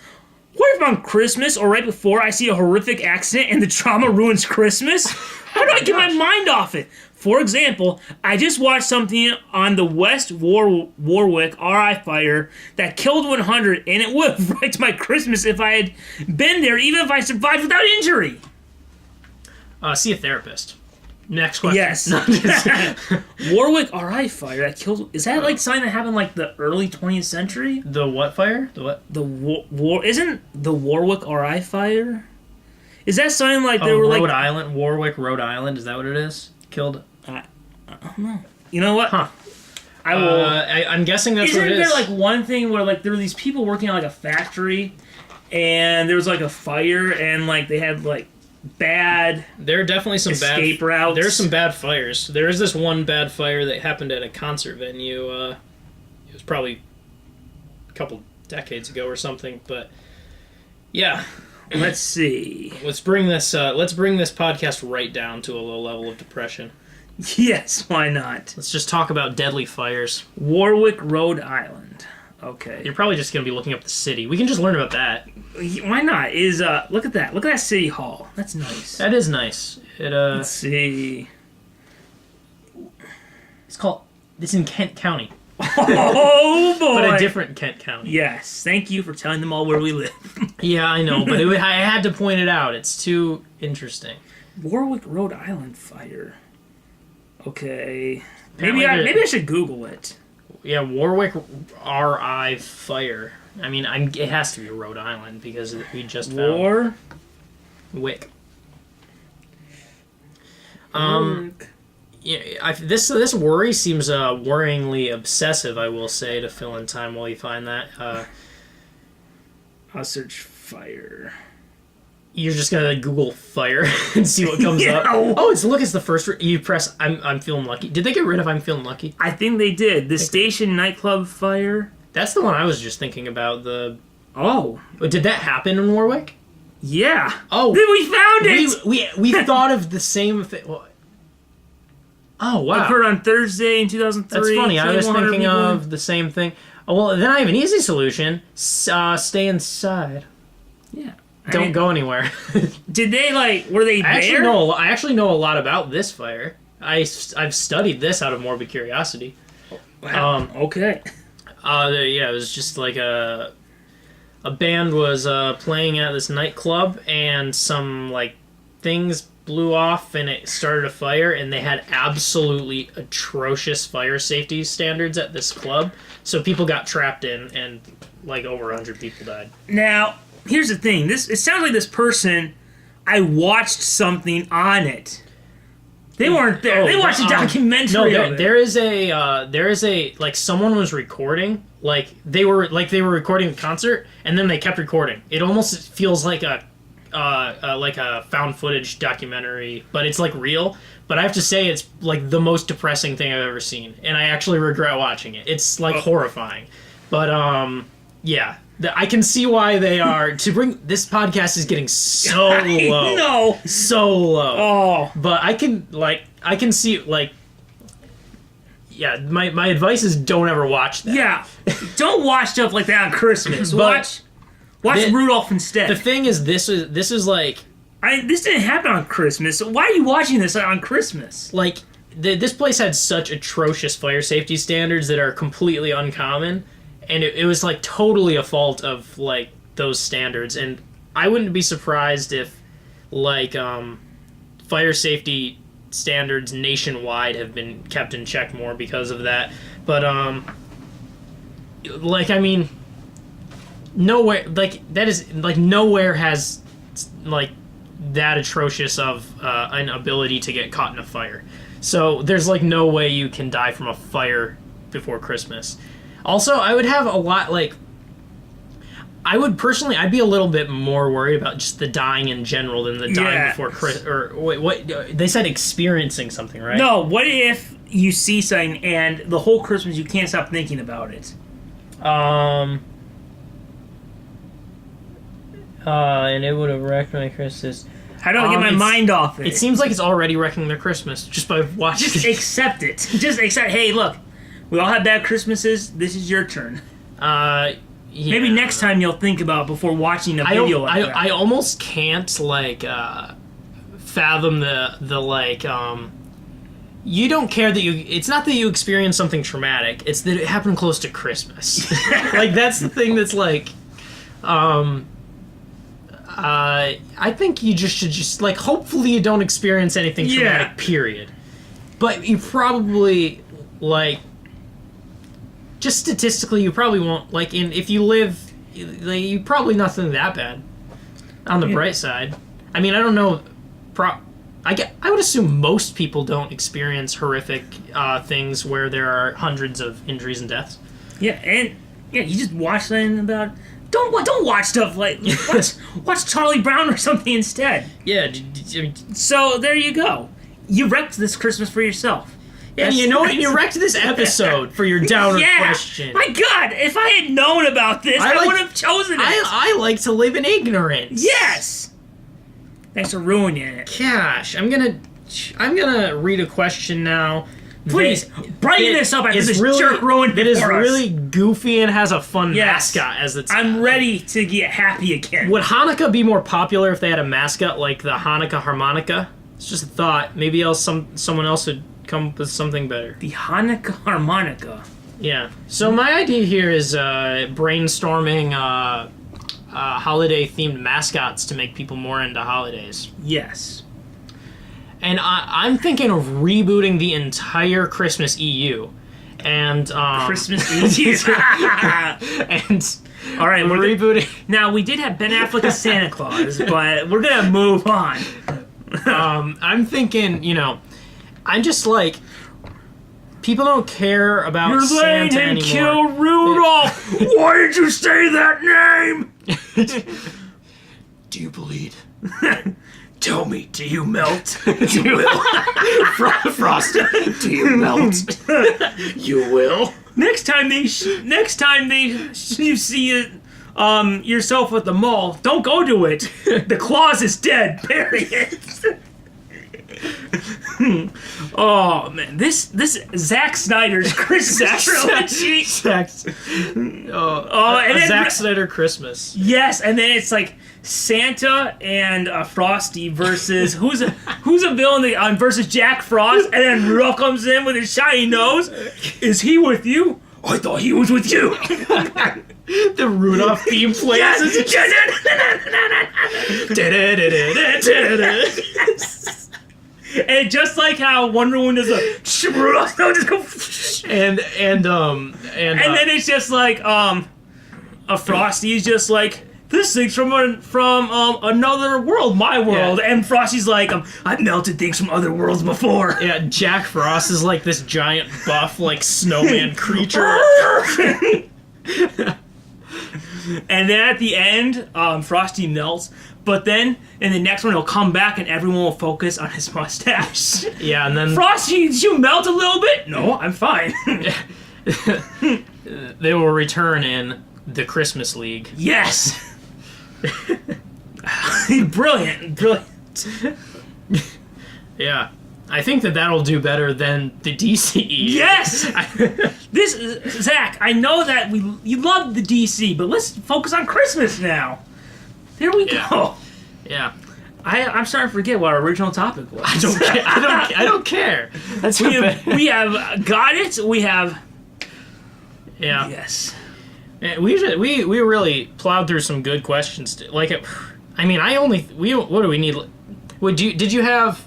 what if on Christmas or right before I see a horrific accident and the trauma ruins Christmas? How do I get my mind off it? For example, I just watched something on the West Warwick RI fire that killed 100, and it would have wrecked my Christmas if I had been there, even if I survived without injury. See a therapist. Next question. Yes. Warwick RI fire that killed... Is that like something that happened like the early 20th century? The what fire? The what? The Isn't the Warwick RI fire? Is that something like they were Rhode like... Island? Warwick, Rhode Island? Is that what it is? Killed... I don't know. You know what? Huh. I will... I'm guessing that's what it is. Isn't there like one thing where like there were these people working on like a factory and there was like a fire and like they had like bad There are definitely some escape bad routes? There's some bad fires. There is this one bad fire that happened at a concert venue. It was probably a couple decades ago or something, but yeah. Let's see. Let's bring this podcast right down to a low level of depression. Yes, why not? Let's just talk about deadly fires. Warwick, Rhode Island. Okay. You're probably just going to be looking up the city. We can just learn about that. Why not? Look at that. Look at that city hall. That's nice. That is nice. Let's see. It's in Kent County. Oh boy! But a different Kent County. Yes. Thank you for telling them all where we live. Yeah, I know, but I had to point it out. It's too interesting. Warwick, Rhode Island fire. Okay. Apparently Maybe I should Google it. Yeah, Warwick RI fire. I mean, it has to be Rhode Island because we just found Warwick. Yeah, this worry seems worryingly obsessive, I will say, to fill in time while you find that. I'll search fire. You're just gonna Google fire and see what comes up. Oh, it's the first. You press. I'm feeling lucky. Did they get rid of I'm feeling lucky? I think they did. The Station nightclub fire. That's the one I was just thinking about. Oh, did that happen in Warwick? Yeah. Oh, we found it. We thought of the same thing. Oh wow! Occurred on Thursday in 2003. That's funny. I was thinking people. of the same thing. Oh, well, then I have an easy solution. Stay inside. Yeah. Don't go anywhere. Did they were they there? I actually know a lot about this fire. I've studied this out of morbid curiosity. Wow. Okay. Yeah, it was just like a band was playing at this nightclub and some things blew off and it started a fire, and they had absolutely atrocious fire safety standards at this club. So people got trapped in and over 100 people died. Now, here's the thing. It sounds like this person, I watched something on it. They weren't there. They watched a documentary of it. There is a someone was recording, they were recording a concert and then they kept recording. It almost feels like a found footage documentary, but it's real. But I have to say it's the most depressing thing I've ever seen, and I actually regret watching it. It's horrifying. But yeah. I can see why they are this podcast is getting so low. No, so low. Oh, but I can see yeah. My advice is don't ever watch that. Yeah, don't watch stuff like that on Christmas. Watch Rudolph instead. The thing is, this is this didn't happen on Christmas. So why are you watching this on Christmas? This place had such atrocious fire safety standards that are completely uncommon. And it was totally a fault of those standards, and I wouldn't be surprised if fire safety standards nationwide have been kept in check more because of that. But I mean, nowhere that is nowhere has that atrocious of an ability to get caught in a fire. So there's no way you can die from a fire before Christmas. Also, I would have a lot, like... I would personally, I'd be a little bit more worried about just the dying in general than the dying before Christmas. Or, wait, what? They said experiencing something, right? No, what if you see something and the whole Christmas you can't stop thinking about it? And it would have wrecked my Christmas. How do I get my mind off it? It seems like it's already wrecking their Christmas just by watching. Just accept it. Just accept. Hey, look, we all have bad Christmases. This is your turn. Yeah. Maybe next time you'll think about it before watching a video like that. I almost can't like fathom the like. You don't care that you. It's not that you experience something traumatic. It's that it happened close to Christmas. Like that's the thing that's like. I think you just should just like hopefully you don't experience anything traumatic, period. But you probably like just statistically you probably won't like if you live like, you probably nothing that bad on the bright side. I mean, I don't know I would assume most people don't experience horrific things where there are hundreds of injuries and deaths. Yeah, and you just watch something about. Don't watch stuff like watch Charlie Brown or something instead. Yeah. So there you go. You wrecked this Christmas for yourself. And you know what? You wrecked this episode for your downer question. My God, if I had known about this, I would have chosen it. I like to live in ignorance. Yes. Thanks for ruining it. Gosh, I'm gonna read a question now. Please, brighten this up after this jerk ruined it for us. It is for really goofy and has a fun mascot as its. I'm ready to get happy again. Would Hanukkah be more popular if they had a mascot like the Hanukkah harmonica? It's just a thought. Maybe someone else would come up with something better. The Hanukkah harmonica. Yeah. So my idea here is brainstorming holiday-themed mascots to make people more into holidays. Yes. And I'm thinking of rebooting the entire Christmas EU. And Christmas EU. And all right, we're rebooting. Now we did have Ben Affleck as Santa Claus, but we're gonna move on. I'm thinking, I'm just like people don't care about You're Santa letting him anymore. kill Rudolph. Why did you say that name? Do you bleed? Tell me, do you melt? You will. Frosty, do you melt? You will. Next time you see yourself at the mall, don't go to it. The clause is dead. Bury it. Oh man, this Zack Snyder's Christmas trilogy. Zack Snyder Christmas. Yes, and then it's like Santa and Frosty versus who's a villain versus Jack Frost, and then Rudolph comes in with his shiny nose. Is he with you? I thought he was with you. The Rudolph theme plays. Yes. And just like how Wonder Woman does a Rudolph, just go. And then it's just like a Frosty's just like. This thing's from another world, my world. Yeah. And Frosty's like, I've melted things from other worlds before. Yeah, Jack Frost is like this giant buff, like snowman creature. And then at the end, Frosty melts. But then in the next one, he'll come back and everyone will focus on his mustache. Yeah, and then Frosty, did you melt a little bit? No, I'm fine. They will return in the Christmas League. Yes. Brilliant. Yeah, I think that'll do better than the DC. Yes. Zach, I know that you love the DC, but let's focus on Christmas now. There we go. Yeah. I'm starting to forget what our original topic was. I don't care. I don't care. That's we have got it. We have. Yeah. Yes. We really plowed through some good questions. What do we need? Did you have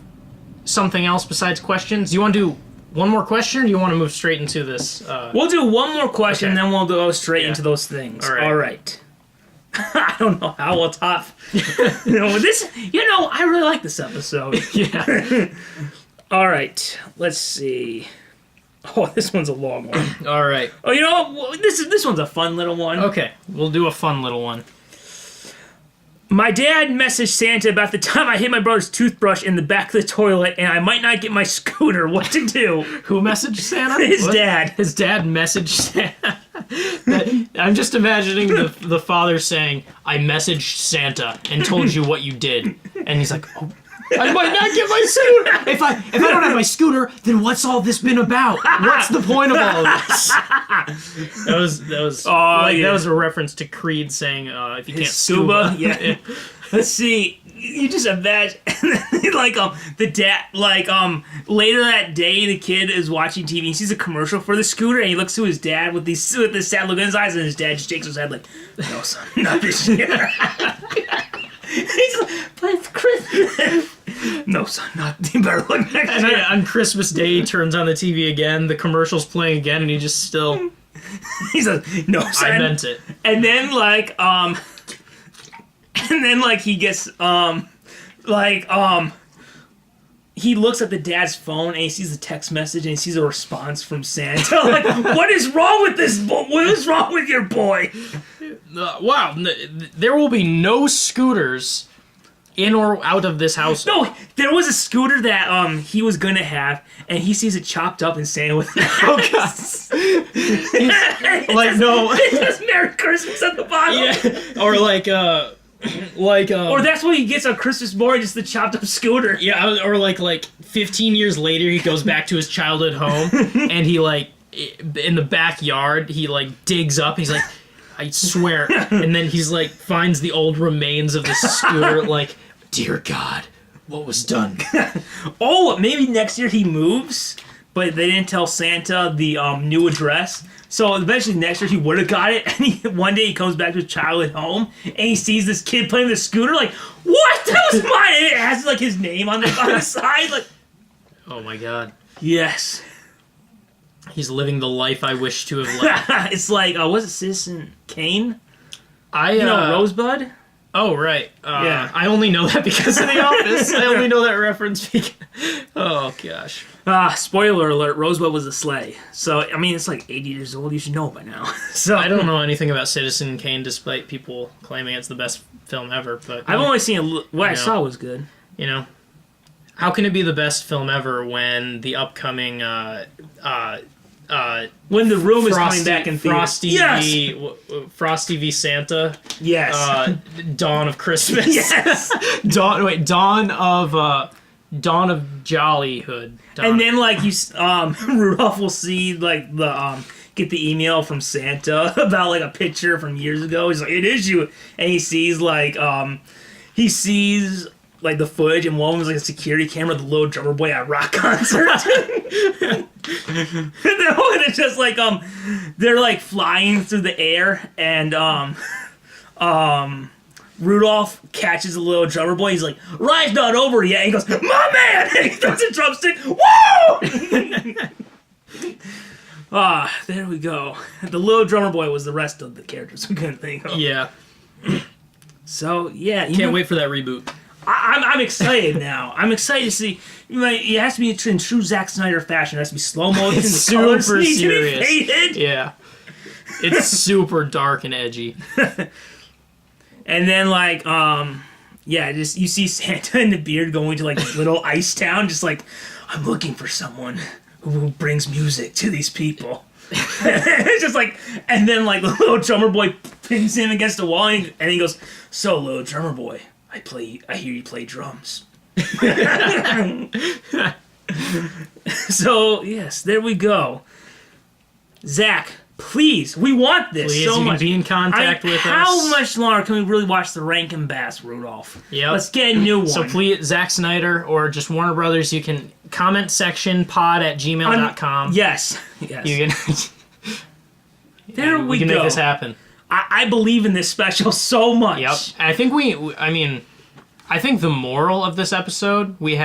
something else besides questions? Do you want to do one more question, or do you want to move straight into this? We'll do one more question, and then we'll go straight into those things. All right. I don't know how we'll top. I really like this episode. Yeah. All right. Let's see. Oh, this one's a long one. All right. Oh, you know what? This one's a fun little one. Okay, we'll do a fun little one. My dad messaged Santa about the time I hit my brother's toothbrush in the back of the toilet, and I might not get my scooter. What to do? Who messaged Santa? His What? dad. His dad messaged Santa. I'm just imagining the father saying, "I messaged Santa and told you what you did," and he's like, "Oh, I might not get my scooter. If I don't have my scooter, then what's all this been about? What's the point of all of this?" That was a reference to Creed saying, "If you can't scuba." Yeah. Let's see. You just imagine, like, the dad, like, later that day, the kid is watching TV, he sees a commercial for the scooter, and he looks to his dad with this sad look in his eyes, and his dad just shakes his head like, "No, son, not this year." He's like, "But it's Christmas." "No, son, not. You better look next And year." on Christmas Day, he turns on the TV again, the commercial's playing again, and he just still, He's like, "No, son." I meant it. And then, he gets, he looks at the dad's phone and he sees the text message and he sees a response from Santa. Like, what is wrong with this boy? What is wrong with your boy? Wow, there will be no scooters in or out of this house. No, there was a scooter that he was gonna have, and he sees it chopped up and Santa with it. Like, no. It says Merry Christmas at the bottom. Yeah, or Or that's what he gets on Christmas morning, just the chopped up scooter. yeah, or like 15 years later, he goes back to his childhood home, and he in the backyard, he digs up. He's like, "I swear," and then he's finds the old remains of the scooter. Like, "Dear God, what was done?" Oh, maybe next year he moves, but they didn't tell Santa the new address. So eventually next year he would have got it, and one day he comes back to his childhood home, and he sees this kid playing the scooter, like, "What? That was mine!" And it has his name on the side, like. Oh my God, Yes. he's living the life I wish to have lived. It's like, was it Citizen Kane? I Rosebud? Oh right, Yeah. I only know that because of The Office. I only know that reference because. Oh gosh. Spoiler alert, Rosebud was a sleigh. So, I mean, it's 80 years old. You should know it by now. So I don't know anything about Citizen Kane, despite people claiming it's the best film ever. But I've only seen what I know. saw was good. How can it be the best film ever when the upcoming When the room is coming back in theaters. Frosty v Santa, Yes. Dawn of Christmas, Yes. Dawn of Jollyhood, And then Rudolph will see get the email from Santa about a picture from years ago. He's like, "It is you," and he sees he sees the footage, and one was a security camera of the little drummer boy at a rock concert. And then it's just they're flying through the air, and Rudolph catches a little drummer boy. He's like, "Ride's not over yet." And he goes, "My man!" And he throws a drumstick. Woo! There we go. The little drummer boy was the rest of the characters we couldn't think of. Yeah, So yeah, can't wait for that reboot. I'm excited now. I'm excited to see. It has to be in true Zack Snyder fashion. It has to be slow motion. It's The colors super need to be serious. faded. Yeah, it's super dark and edgy. And then you see Santa and the beard going to this little ice town, just "I'm looking for someone who brings music to these people." It's just and then the little drummer boy pins him against the wall, and he goes, "So, little drummer boy, I hear you play drums." So yes, there we go. Zach, please, we want this Please, so you much. can be in contact with us. How much longer can we really watch the Rankin Bass, Rudolph? Yep. Let's get a new one. So please, Zack Snyder or just Warner Brothers, you can comment section pod@gmail.com. Yes. You can. There we can go. make this happen. I believe in this special so much. Yep. I think I think the moral of this episode we can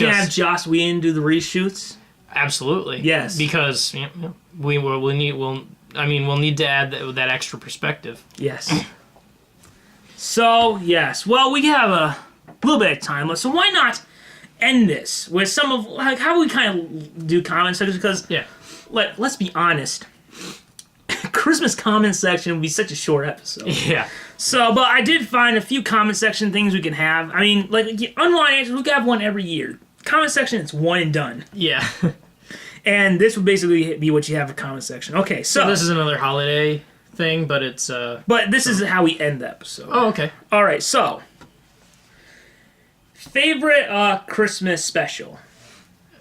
have Joss Whedon do the reshoots. Absolutely. Yes. Because we'll need to add that extra perspective. Yes. So yes, well, we have a little bit of time left, so why not end this with some of like how we kind of do comment sections because Yeah. let's be honest, Christmas comment section would be such a short episode. Yeah. So, but I did find a few comment section things we can have. I mean, like Unwanted Answers, we can have one every year. Comment section, it's one and done. Yeah. And this would basically be what you have for comment section. Okay, so This is another holiday thing, but it's but this is how we end the episode. Oh, okay. All right, so favorite Christmas special.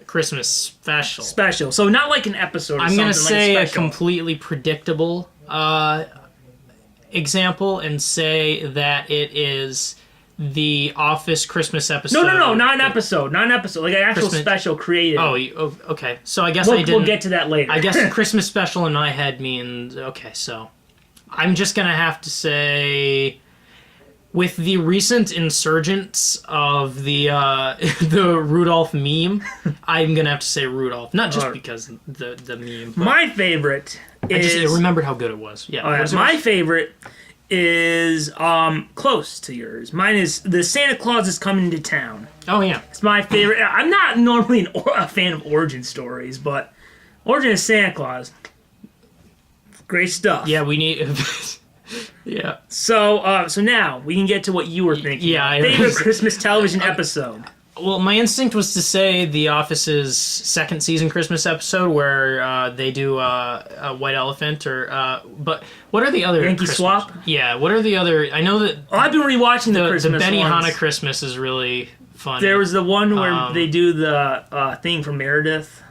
Christmas special. Special. So not like an episode. Or I'm gonna something, say like a special. completely predictable example and say that it is the Office Christmas episode. No, not an episode. Not an episode. Like an actual Christmas- special created. Oh, okay. So I guess I didn't. We'll get to that later. I guess Christmas special in my head means okay. So I'm just gonna have to say, with the recent insurgence of the the Rudolph meme, I'm gonna have to say Rudolph. Not just because the meme. But My favorite I is just remembered how good it was. Yeah. Oh, yeah. My favorite is close to yours. Mine is the Santa Claus is coming to town. Oh yeah. It's my favorite. I'm not normally a fan of origin stories, but Origin of Santa Claus, great stuff. Yeah, we need. Yeah. So now we can get to what you were thinking. Yeah, Favorite Christmas television episode. Well, my instinct was to say The Office's second season Christmas episode where they do a white elephant, but what are the other Yankee Christmas- Swap? Yeah, what are the other? I know that Oh, I've been rewatching the the Christmas Benihana ones. Christmas is really fun. There was the one where they do the thing from Meredith.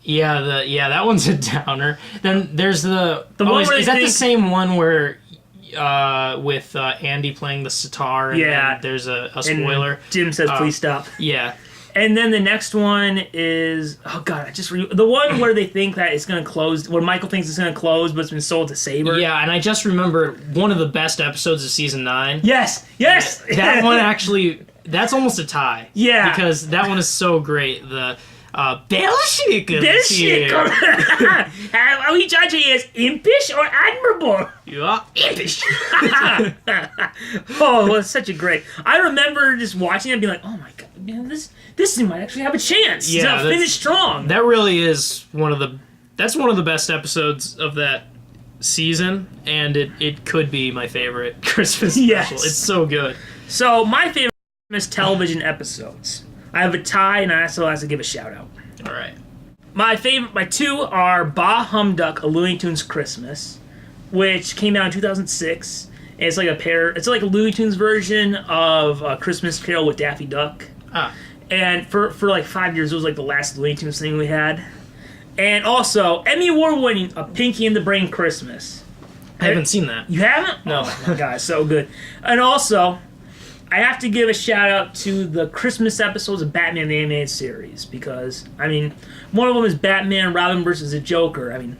Yeah, that one's a downer. Then there's the one where is they that the think- same one where with Andy playing the sitar? And Yeah. then there's a And spoiler. Jim says, "Please stop." Yeah. And then the next one is the one where they think that it's gonna close, where Michael thinks it's gonna close, but it's been sold to Saber. Yeah, and I just remember one of the best episodes of season 9. Yes. That one actually, that's almost a tie. Yeah. Because that one is so great. The Belshik is This shit. here. Are we judging as impish or admirable? You are impish. Oh, well, it's such a great. I remember just watching it and being like, "Oh my god, man, this thing might actually have a chance Yeah, to that's- finish strong." That really is one of the best episodes of that season, and it could be my favorite Christmas special. Yes. It's so good. So my favorite Christmas television episodes. I have a tie, and I also have to give a shout out. All right. My two are Bah Humduck, A Looney Tunes Christmas, which came out in 2006. And it's like it's like a Looney Tunes version of Christmas Carol with Daffy Duck. Ah, And for like 5 years, it was like the last Looney Tunes thing we had. And also, Emmy Award winning A Pinky and the Brain Christmas. I haven't seen that. You haven't? No. Oh my god, so good. And also, I have to give a shout out to the Christmas episodes of Batman the Animated Series because, I mean, one of them is Batman Robin versus the Joker. I mean,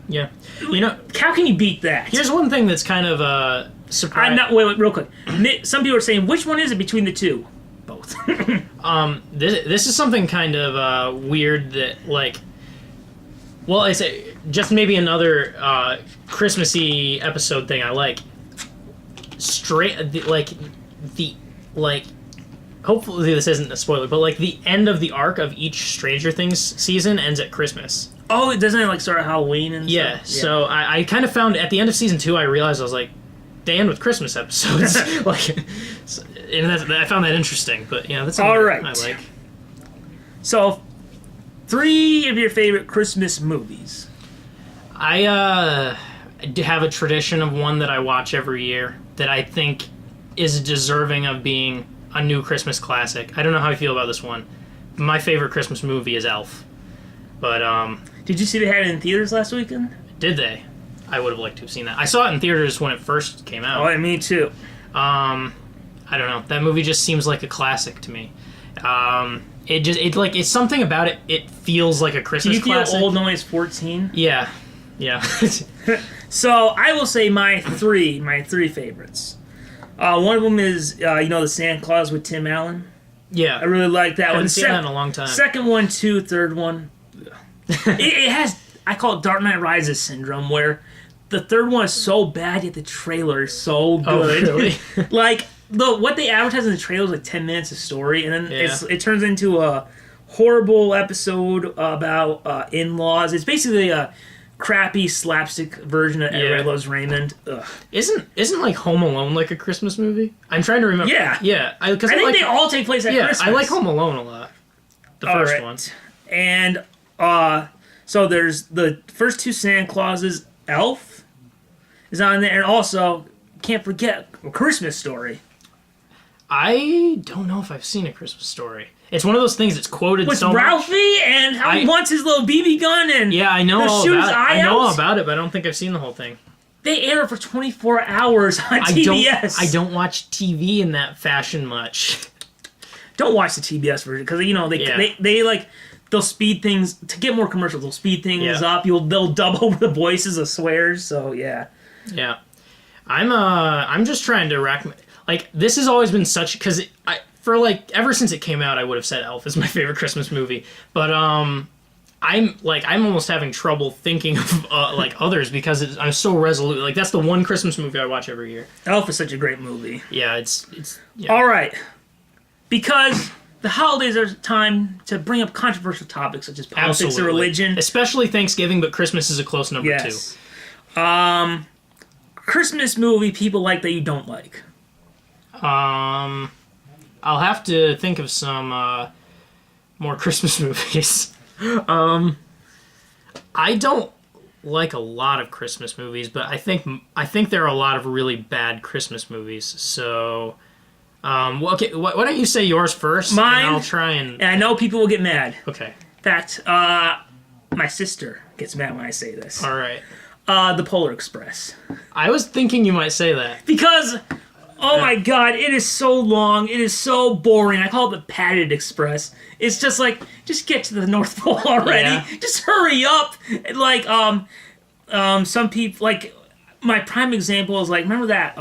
Yeah. You know, how can you beat that? here's one thing that's kind of surprising. I'm not. Wait, real quick. Some people are saying, which one is it between the two? Both. This is something kind of weird that, like, well, I say just maybe another Christmassy episode thing I like. Hopefully this isn't a spoiler, but like the end of the arc of each Stranger Things season ends at Christmas. Oh, it doesn't like start at Halloween and Yeah, stuff? so I kind of found at the end of season 2, I realized I was like, they end with Christmas episodes. And I found that interesting, but yeah, that's All something right. I like. So, 3 of your favorite Christmas movies. I have a tradition of one that I watch every year that I think is deserving of being a new Christmas classic. I don't know how I feel about this one. My favorite Christmas movie is Elf. But, Did you see they had it in theaters last weekend? did they? I would have liked to have seen that. I saw it in theaters when it first came out. Oh, me too. I don't know. That movie just seems like a classic to me. It's something about it. It feels like a Do Christmas you feel classic. old knowing it's 14? Yeah. So I will say my three favorites. One of them is the Santa Claus with Tim Allen. Yeah. I really like that haven't one. seen that in a long time. Second one too. Third one, it has. I call it Dark Knight Rises syndrome, where the third one is so bad yet the trailer is so good. Oh, really? Like what they advertise in the trailer is like 10 minutes of story, and then Yeah. it turns into a horrible episode about in-laws. It's basically a crappy slapstick version of Everybody Loves Raymond. Ugh. Isn't like Home Alone like a Christmas movie? I'm trying to remember. Yeah. Yeah. I think they all take place at Christmas. I like Home Alone a lot. The first Alright. one. And so there's the first two Santa Clauses. Elf is on there, and also can't forget A Christmas Story. I don't know if I've seen A Christmas Story. It's one of those things that's quoted With so much. Ralphie and how he wants his little BB gun and Yeah, I know all shoot about his it. eye I know all out. about it, but I don't think I've seen the whole thing. They air it for 24 hours on TBS. I don't watch TV in that fashion much. Don't watch the TBS version because they like they'll speed things to get more commercials. They'll speed things up. They'll double the voices of swears. So yeah. Yeah, I'm just trying to rack. Like this has always been such because ever since it came out, I would have said Elf is my favorite Christmas movie. But I'm almost having trouble thinking of like others because I'm so resolute. Like that's the one Christmas movie I watch every year. Elf is such a great movie. Yeah, it's yeah. All right, because the holidays are a time to bring up controversial topics such as politics Absolutely. or religion. Especially Thanksgiving, but Christmas is a close number Yes. Christmas movie people like that you don't like. too. I'll have to think of some more Christmas movies. I don't like a lot of Christmas movies, but I think there are a lot of really bad Christmas movies. So, well, okay, why don't you say yours first? Mine? And I'll try and. And I know people will get mad. Okay. In fact, my sister gets mad when I say this. All right. The Polar Express. I was thinking you might say that. Because, oh my god, it is so long. It is so boring. I call it the Padded Express. It's just like, just get to the North Pole already. Yeah. Just hurry up. Like, some people, like, my prime example is like, remember that,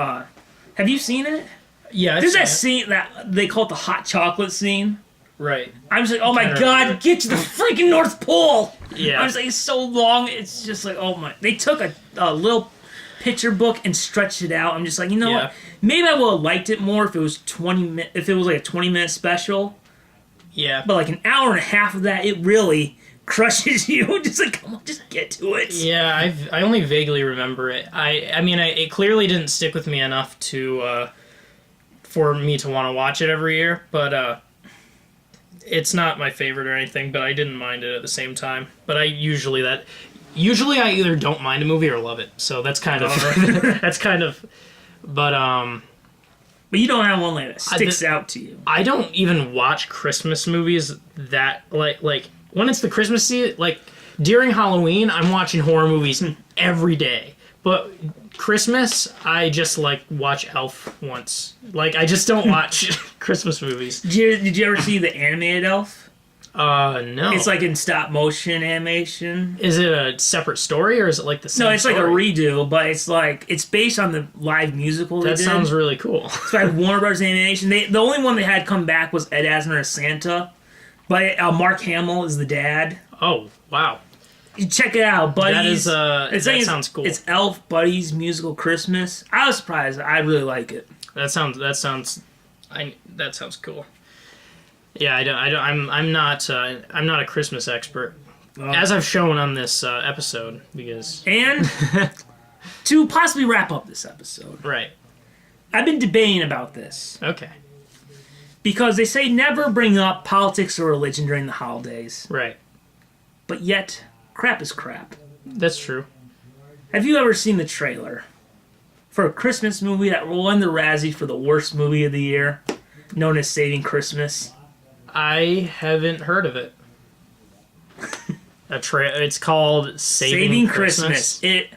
have you seen it? Yeah. There's that scene that they call it the hot chocolate scene. Right. I'm just like, oh my Kinda god, remember. get to the freaking North Pole! Yeah. I'm just like, it's so long, it's just like, oh my. They took a little picture book and stretched it out. I'm just like, you know what? Maybe I would have liked it more if it was if it was like a 20-minute special. Yeah. But like an hour and a half of that, it really crushes you. Just like, come on, just get to it. Yeah, I only vaguely remember it. I mean, it clearly didn't stick with me enough to for me to want to watch it every year. But it's not my favorite or anything. But I didn't mind it at the same time. But usually I either don't mind a movie or love it. So that's kind of that's kind of. But But you don't have one that sticks out to you. I don't even watch Christmas movies that like when it's the Christmas season. Like during Halloween, I'm watching horror movies every day. But Christmas, I just like watch Elf once. Like I just don't watch Christmas movies. Did you ever see the animated Elf? No. It's like in stop motion animation. Is it a separate story or is it like the same? No, it's like a story? redo, but it's like it's based on the live musical. That they sounds did. really cool. It's by Warner Bros. Animation. The only one they had come back was Ed Asner as Santa, but Mark Hamill is the dad. Oh wow. You check it out, Buddies. That sounds cool. It's Elf Buddies Musical Christmas. I was surprised. I really like it. That sounds cool. Yeah, I'm not a Christmas expert, as I've shown on this episode because. And to possibly wrap up this episode, Right. I've been debating about this Okay. because they say never bring up politics or religion during the holidays, Right. but yet crap is crap. That's true. Have you ever seen the trailer for a Christmas movie that won the Razzie for the worst movie of the year, known as Saving Christmas? I haven't heard of it. It's called Saving Christmas. It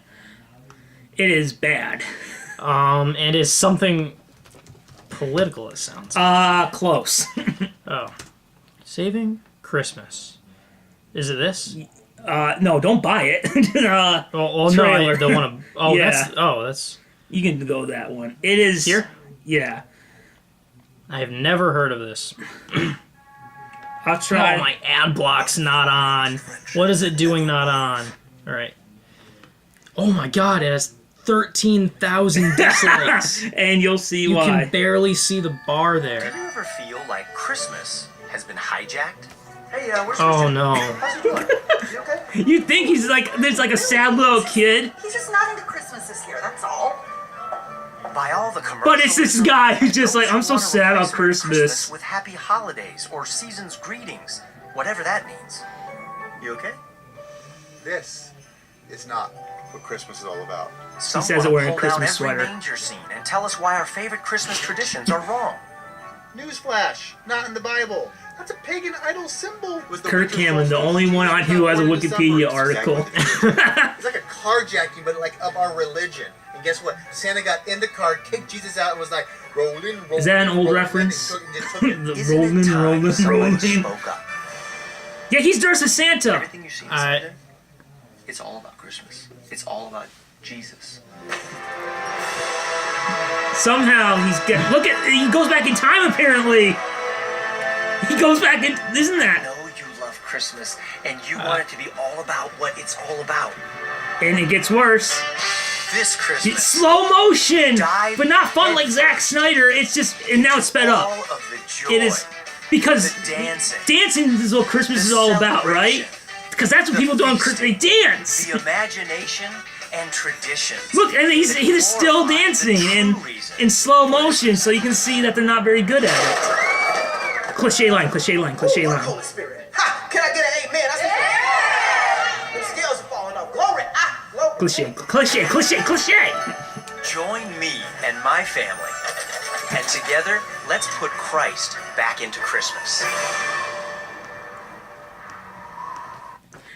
is bad. And is something political, it sounds. Close. Oh. Saving Christmas. Is it this? No, don't buy it. Oh, no, Trailer. I don't want to. Oh, Yeah. that's. You can go that one. It is Here? Yeah. I have never heard of this. I'll try. Oh, my ad block's not on. What is it doing not on? All right. Oh my god, it has 13,000 dislikes. And you'll see You why. can barely see the bar there. Do you ever feel like Christmas has been hijacked? Hey, where's Oh Richard? no. How's he doing? Is he okay? You think he's like, there's like a sad little kid, He's just not into Christmas this year, that's all. By all the commercials, but it's this guy who's just don't like, you I'm so wanna sad about replace Christmas. with happy holidays or season's greetings, whatever that means. You okay? This is not what Christmas is all about. Someone says it wearing a pull Christmas down every sweater. manger scene and tell us why our favorite Christmas traditions are wrong. Newsflash, not in the Bible. That's a pagan idol symbol. Was Kirk Cameron, the only one on who has a Wikipedia article. It's like a carjacking, but like of our religion. And guess what? Santa got in the car, kicked Jesus out, and was like, rolling, rolling. Is that an old rolling, reference? and just took it. The Isn't rolling, it time rolling, somebody rolling. spoke up? Yeah, he's dressed as Santa. Everything you see in Sunday, it's all about Christmas. It's all about Jesus. Somehow he goes back in time apparently. He goes back in, isn't I that? know you love Christmas, and you want it to be all about what it's all about. And it gets worse. This It's Christmas, slow motion, Dive but not fun like head Zack first. Snyder. It's just, and now it's sped all up. of the joy, It is because the dancing, dancing is what Christmas is all about, right? Because that's what the people do on Christmas. They feasting, dance. the imagination and traditions. Look, and he's still dancing in slow motion, so you can see that they're not very good at it. Cliche line, cliche line, cliche line. Holy Spirit. Ha! Can I get an amen? That's the scales are falling off. Glory! Ah! Glory! Cliche, cliche, cliche, cliche. Join me and my family, and together, let's put Christ back into Christmas.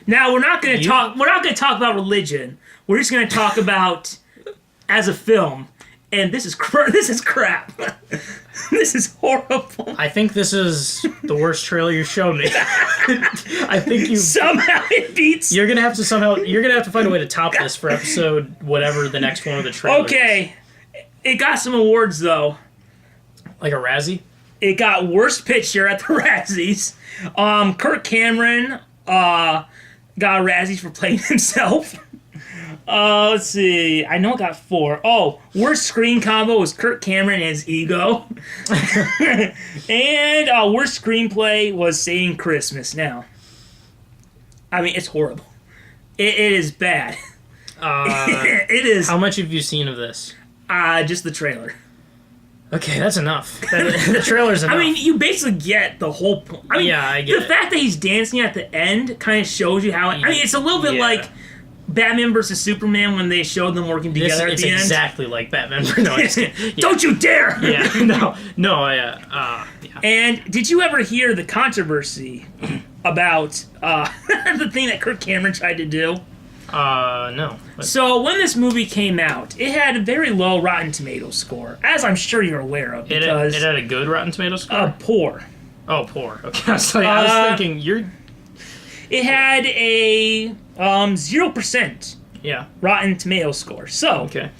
Now we're not going to talk. We're not going to talk about religion. We're just going to talk about as a film. And this is this is crap. This is horrible. I think this is the worst trailer you showed me. I think Somehow it beats. you're gonna have to find a way to top this for episode whatever the next one of the trailer. Okay, it got some awards though. Like a Razzie. It got worst picture at the Razzies. Kirk Cameron got a Razzie for playing himself. Let's see. I know it got 4. Oh, worst screen combo was Kirk Cameron and his ego. And worst screenplay was Saving Christmas. Now, I mean, it's horrible. It is bad. It is. How much have you seen of this? Just the trailer. Okay, that's enough. The trailer's enough. I mean, you basically get the whole point. I mean, Yeah, I get the it. fact that he's dancing at the end kind of shows you how. I mean, it's a little bit Yeah. like Batman versus Superman when they showed them working together at it's the end. exactly like Batman. No, I'm just kidding. Yeah. Don't you dare! Yeah, no, yeah. And did you ever hear the controversy about the thing that Kirk Cameron tried to do? No. But So when this movie came out, it had a very low Rotten Tomatoes score, as I'm sure you're aware of, it because had a good Rotten Tomatoes score? poor. Oh, poor. Okay, I was thinking, you're... It had a 0% Yeah, Rotten Tomatoes score. So okay.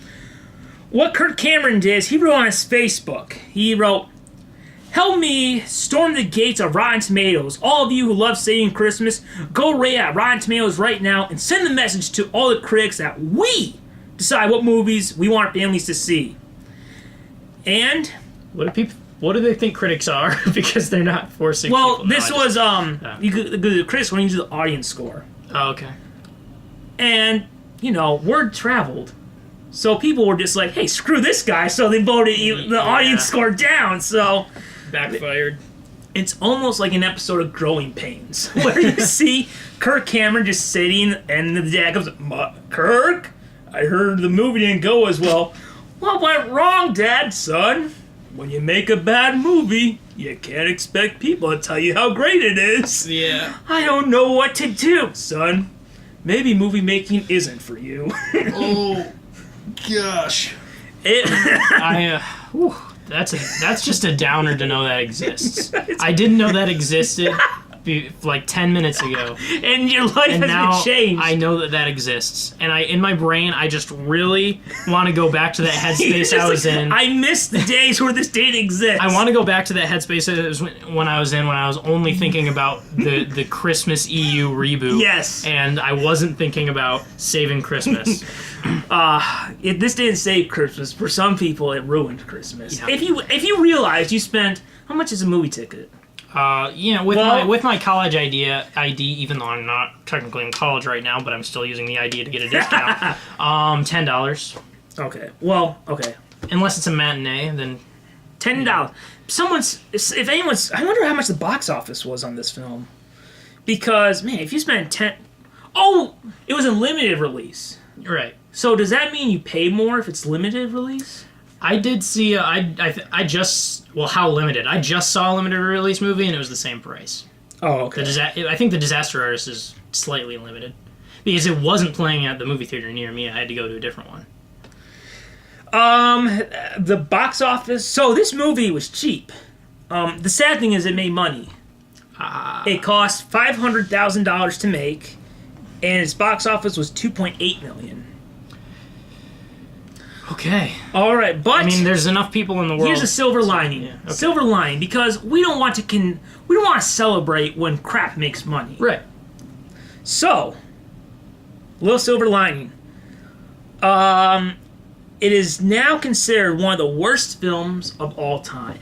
what Kirk Cameron did is he wrote on his Facebook, he wrote, "Help me storm the gates of Rotten Tomatoes. All of you who love Saving Christmas, go rate at Rotten Tomatoes right now and send the message to all the critics that we decide what movies we want our families to see." And, What do they think critics are? Because they're not forcing well, people. No, this I just- was, you could go to the critics when you do the audience score. Oh, okay. And, word traveled. So people were just like, hey, screw this guy. So they voted the audience score down. So Backfired. it's almost like an episode of Growing Pains, where you see Kirk Cameron just sitting, and the dad goes, "Kirk, I heard the movie didn't go as well." "What went wrong, Dad, son? When you make a bad movie, you can't expect people to tell you how great it is." Yeah. "I don't know what to do, son. Maybe movie making isn't for you." Oh, gosh. That's just a downer to know that exists. I didn't know that existed. like 10 minutes ago. And your life And has now been changed. I know that exists. And in my brain, I just really want to go back to that headspace I was in. I miss the days where this didn't exist. I want to go back to that headspace when I was in, when I was only thinking about the Christmas EU reboot. Yes. And I wasn't thinking about saving Christmas. This didn't save Christmas. For some people, it ruined Christmas. Yeah. If you realized you spent, how much is a movie ticket? With my college ID, even though I'm not technically in college right now, but I'm still using the ID to get a discount. $10. Okay. Well, okay. Unless it's a matinee, then $10. I wonder how much the box office was on this film. Because, man, if you spend it was a limited release. right. So does that mean you pay more if it's limited release? I did see. How limited? I just saw a limited release movie, and it was the same price. Oh, okay. I think the Disaster Artist is slightly limited because it wasn't playing at the movie theater near me. I had to go to a different one. The box office. So this movie was cheap. The sad thing is it made money. It cost $500,000 to make, and its box office was $2.8 million. Okay. All right, but I mean, there's enough people in the world. here's a silver lining. Yeah, okay. Silver lining, because we don't want to celebrate when crap makes money. Right. So, little silver lining. It is now considered one of the worst films of all time.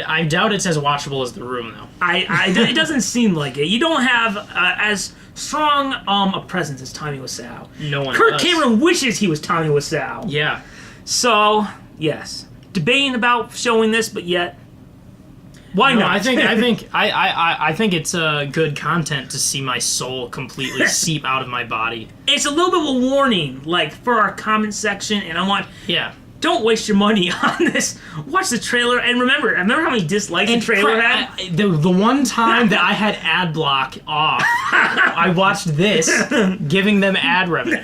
I doubt it's as watchable as The Room, though. It doesn't seem like it. You don't have as strong a presence as Tommy Wiseau. No one Kirk does. Cameron wishes he was Tommy Wiseau. Yeah. So, yes. Debating about showing this, but yet, why No, not? I think it's good content to see my soul completely seep out of my body. It's a little bit of a warning, like, for our comment section, and I want... Yeah. Don't waste your money on this. Watch the trailer, and remember how many dislikes the trailer had? The one time that I had ad block off, I watched this, giving them ad revenue.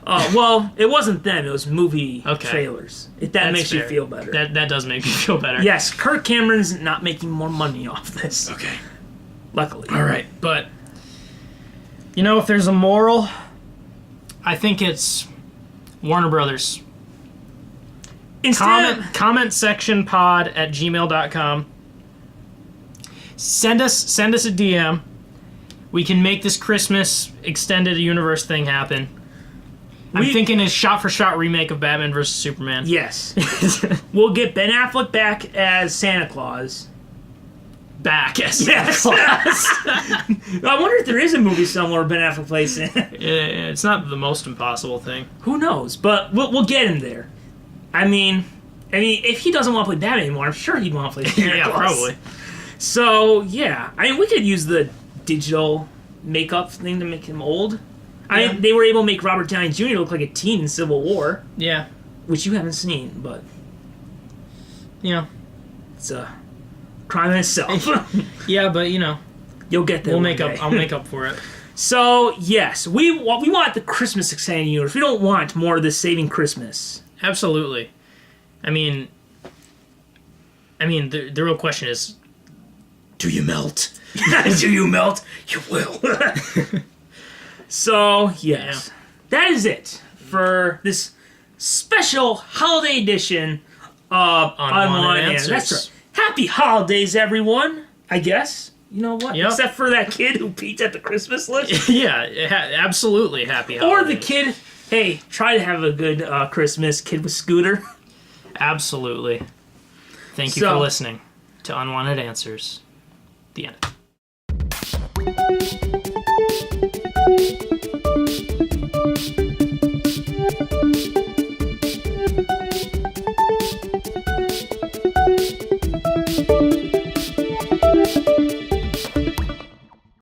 Well, it wasn't them. It was movie Okay. trailers. If that That's makes you fair. feel better. That does make me feel better. Yes, Kirk Cameron's not making more money off this. Okay. Luckily. All right, but if there's a moral, I think it's Warner Brothers. Comment section pod@gmail.com. Send us a DM. We can make this Christmas extended universe thing happen. I'm thinking a shot-for-shot remake of Batman vs. Superman. Yes. We'll get Ben Affleck back as Santa Claus. Back as Yes. I wonder if there is a movie somewhere Ben Affleck plays in. It's not the most impossible thing. Who knows? But we'll get him there. I mean, if he doesn't want to play Batman anymore, I'm sure he'd want to play Santa Yeah, Claus. probably. So, yeah. I mean, we could use the digital makeup thing to make him old. I mean, they were able to make Robert Downey Jr. look like a teen in Civil War. Yeah. Which you haven't seen, but... It's a crime in itself. Yeah, but, You'll get there I'll one make day. up for it. So, yes. We want the Christmas extended universe. We don't want more of this Saving Christmas. Absolutely. I mean, the real question is, do you melt? Do you melt? You will. So, yes. That is it for this special holiday edition of Unwanted Answers. That's right. Happy holidays, everyone, I guess. You know what? Yep. Except for that kid who peeked at the Christmas list. Yeah, absolutely happy holidays. Or the kid, hey, try to have a good Christmas, kid with scooter. Absolutely. Thank you for listening to Unwanted Answers. The end.